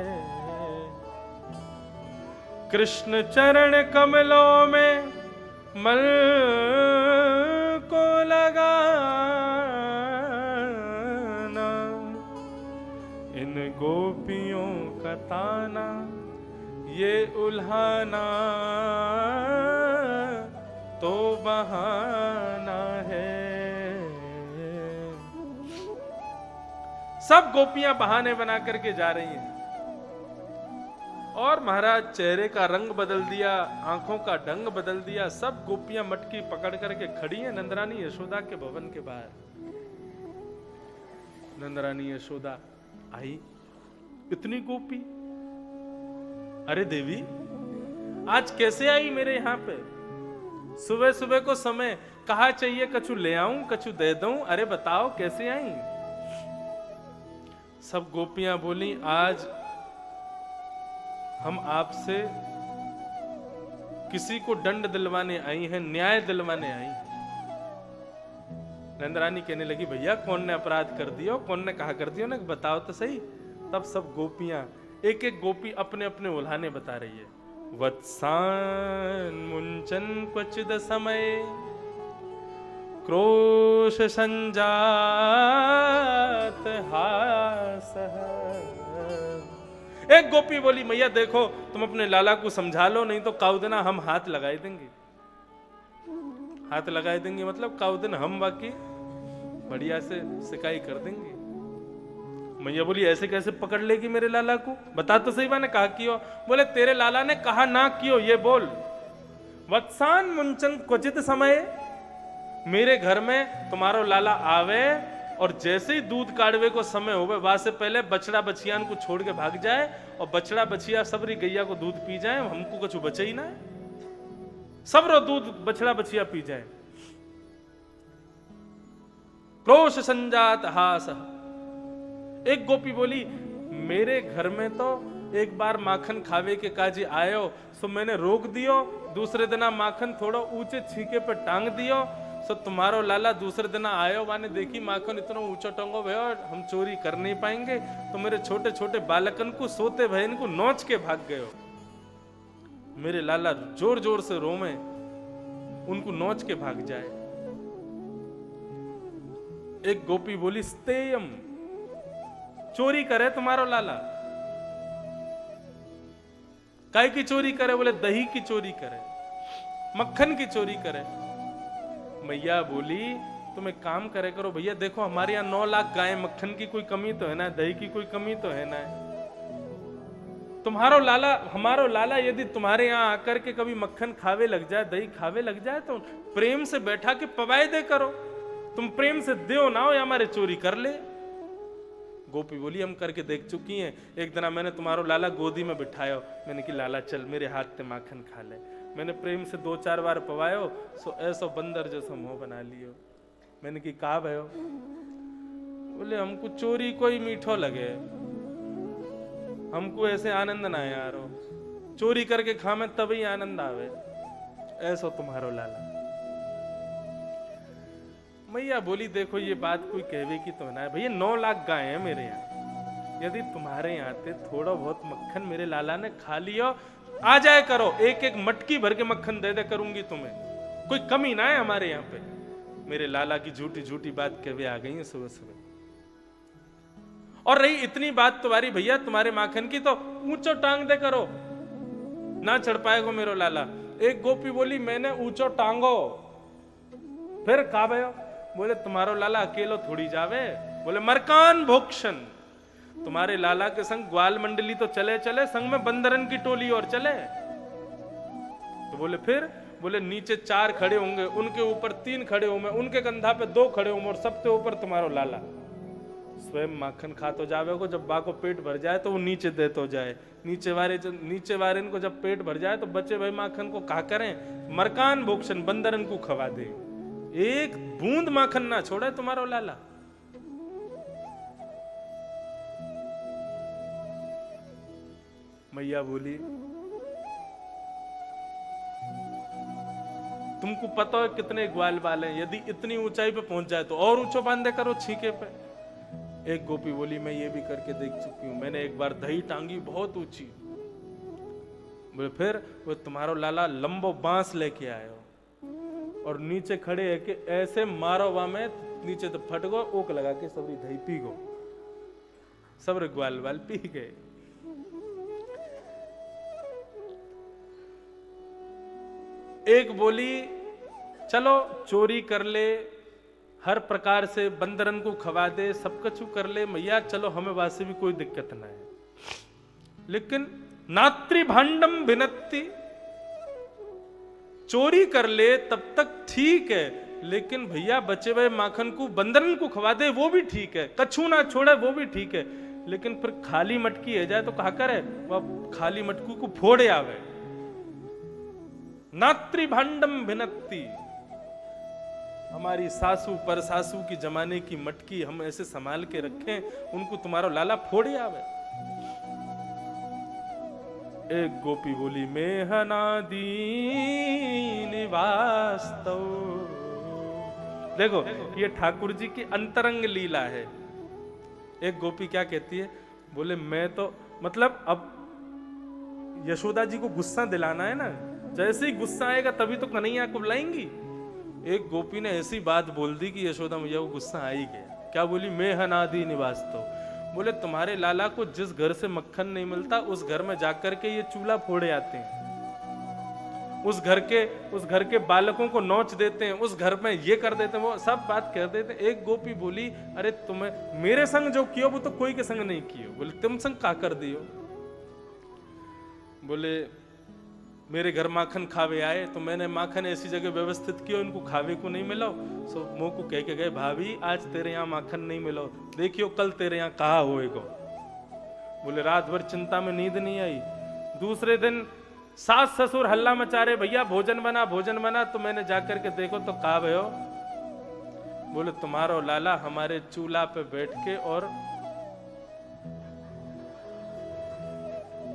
कृष्ण चरण कमलों में मल को लगाना, इन गोपियों का ताना ये उल्हाना तो बहाना है। सब गोपियां बहाने बना करके जा रही हैं और महाराज चेहरे का रंग बदल दिया, आंखों का ढंग बदल दिया। सब गोपियां मटकी पकड़ करके खड़ी हैं नंदरानी यशोदा के भवन के बाहर। नंदरानी यशोदा आई, इतनी गोपी, अरे देवी आज कैसे आई मेरे यहां पे? सुबह सुबह को समय कहा चाहिए कछु ले आऊं कछु दे दूं, अरे बताओ कैसे आई? सब गोपियां बोली आज हम आपसे किसी को दंड दिलवाने आई हैं, न्याय दिलवाने आई हैं। नंदरानी कहने लगी भैया कौन ने अपराध कर दिया, कौन ने कहा कर दिया ना, बताओ तो सही। तब सब गोपियां एक एक गोपी अपने अपने उल्हाने बता रही है। वत्सान मुंचन क्वचिद समय क्रोश संजात हास। एक गोपी बोली मैया देखो तुम अपने लाला को समझा लो, नहीं तो काउ दिन हम हाथ लगाए देंगे। हाथ लगाए देंगे मतलब काउ दिन हम बाकी बढ़िया से सिकाई कर देंगे। मैया बोली ऐसे कैसे पकड़ लेगी मेरे लाला को, बता तो सही मैंने कहा कियो। बोले तेरे लाला ने कहा ना कियो, ये बोल। वत्सान मुंचन क्वचित समय, मेरे घर में तुम्हारो लाला आवे और जैसे ही दूध काढ़वे को समय होवे वहां से पहले बछड़ा बछियान को छोड़ के भाग जाए और बछड़ा बछिया सबरी गैया को दूध पी जाए, हमको कुछ बचे ही ना है, सबरो दूध बछड़ा बछिया पी जाए। क्रोश संजात हास। एक गोपी बोली मेरे घर में तो एक बार माखन खावे के काजी आयो सो मैंने रोक दियो, दूसरे दिन माखन थोड़ा ऊंचे छीके पे टांग दियो सो तुम्हारो लाला दूसरे दिन आयो, वाने देखी माखन इतना ऊंचा टंगो भयो हम चोरी कर नहीं पाएंगे, तो मेरे छोटे छोटे बालकन को सोते बहन को नोच के भाग गयो। मेरे लाला जोर जोर से रोमे, उनको नोच के भाग जाए। एक गोपी बोली स्तेयम, चोरी करे तुम्हारो लाला। काय की चोरी करे? बोले दही की चोरी करे, मक्खन की चोरी करे। मैया बोली तुम एक काम करे करो भैया, देखो हमारे यहाँ 9 लाख गाय, मक्खन की कोई कमी तो है ना, दही की कोई कमी तो है ना। तुम्हारो लाला हमारो लाला यदि तुम्हारे यहाँ आकर के कभी मक्खन खावे लग जाए, दही खावे लग जाए तो प्रेम से बैठा के पवाए दे करो, तुम प्रेम से दो ना हो या हमारे चोरी कर ले। गोपी बोली हम करके देख चुकी हैं। एक दिन मैंने तुम्हारो लाला गोदी में बिठायो, मैंने कि लाला चल मेरे हाथ से माखन खा ले। मैंने प्रेम से 2-4 बार पवायो सो ऐसो बंदर जैसा मुंह बना लियो। मैंने कि कहा भयो? बोले हमको चोरी कोई मीठो लगे, हमको ऐसे आनंद ना यारो, चोरी करके खामे तभी आनंद आवे, ऐसो तुम्हारो लाला। मैया बोली देखो ये बात कोई कहवे की तो ना है भैया, 9 लाख गाय है मेरे यहाँ, यदि तुम्हारे यहाँ से थोड़ा बहुत मक्खन मेरे लाला ने खा लियो, आ जाए करो, एक एक मटकी भर के मक्खन दे दे करूंगी तुम्हें, कोई कमी ना है हमारे यहाँ पे। मेरे लाला की झूठी झूठी बात कहवे आ गई है सुबह सुबह। और रही इतनी बात तुम्हारी भैया तुम्हारे माखन की, तो ऊंचो टांग दे करो, ना चढ़ पाएगो मेरो लाला। एक गोपी बोली मैंने ऊंचो टांगो, फिर का भयो? बोले तुम्हारो लाला अकेलो थोड़ी जावे। बोले मरकान भोक्षण, तुम्हारे लाला के संग ग्वाल मंडली तो चले चले, संग में बंदरन की टोली और चले। तो बोले फिर? बोले नीचे 4 खड़े होंगे, उनके ऊपर 3 खड़े होंगे, उनके कंधा पे 2 खड़े होंगे और सबके ऊपर तुम्हारो लाला। स्वयं माखन खा तो जावे को, जब बा को पेट भर जाए तो वो नीचे दे तो जाए। नीचे वाले इनको जब पेट भर जाए तो बचे भाई माखन को कहा करें, मरकान भोक्षण बंदरन को खवा दे, एक बूंद माखन ना छोड़े तुम्हारो लाला। मैया बोली तुमको पता है कितने ग्वाल बाल हैं, यदि इतनी ऊंचाई पे पहुंच जाए तो और ऊंचो बांधे करो छीके पे। एक गोपी बोली मैं ये भी करके देख चुकी हूं, मैंने एक बार दही टांगी बहुत ऊंची। बोले फिर? वो तुम्हारो लाला लंबो बांस लेके आयो और नीचे खड़े है कि ऐसे मारो वा में नीचे तो फट गो, ओक लगा के सबरी दही पी गो, सब ग्वाल बाल पी गए। एक बोली चलो चोरी कर ले, हर प्रकार से बंदरन को खवा दे, सब कछु कर ले मैया, चलो हमें वासे भी कोई दिक्कत ना है, लेकिन नात्री भांडम भिनत्ति, चोरी कर ले तब तक ठीक है, लेकिन भैया बचे हुए माखन को बंदरन को खवा दे वो भी ठीक है, कछु ना छोड़े वो भी ठीक है, लेकिन फिर खाली मटकी है जाए तो कहा करे वह खाली मटकू को फोड़े आवे। नात्री भांडम भिनत्ति, हमारी सासू पर सासू की जमाने की मटकी हम ऐसे संभाल के रखें, उनको तुम्हारा लाला फोड़े आवे। एक गोपी बोली मेहनादी निवास्तव। देखो ये ठाकुर जी की अंतरंग लीला है। एक गोपी क्या कहती है, बोले मैं तो मतलब अब यशोदा जी को गुस्सा दिलाना है ना, जैसे ही गुस्सा आएगा तभी तो कन्हैया को बुलाएंगी। एक गोपी ने ऐसी बात बोल दी कि यशोदा मैया को गुस्सा आ ही गया। क्या बोली? मैं हनादि निवास्तो। बोले तुम्हारे लाला को जिस घर से मक्खन नहीं मिलता उस घर में जाकर के ये चूल्हा फोड़े आते हैं, उस घर के बालकों को नोच देते हैं, उस घर में ये कर देते हैं, वो सब बात कर देते हैं। एक गोपी बोली अरे तुम्हें मेरे संग जो कियो वो तो कोई के संग नहीं कियो। बोले तुम संग का कर दियो? बोले मेरे घर माखन खावे आए तो मैंने माखन ऐसी जगह व्यवस्थित किया इनको खावे को नहीं मिलो, सो मुंह को कह के गए भाभी आज तेरे यहाँ माखन नहीं मिलो, देखियो कल तेरे यहाँ कहा होएगा। बोले रात भर चिंता में नींद नहीं आई। दूसरे दिन सास ससुर हल्ला मचा रहे भैया भोजन बना, तो मैंने जाकर के देखो तो कहा भयो? बोले तुम्हारो लाला हमारे चूल्हा पे बैठ के और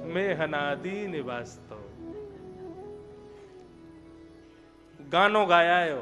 मैं हनादी निवास्तो गानो गाया है।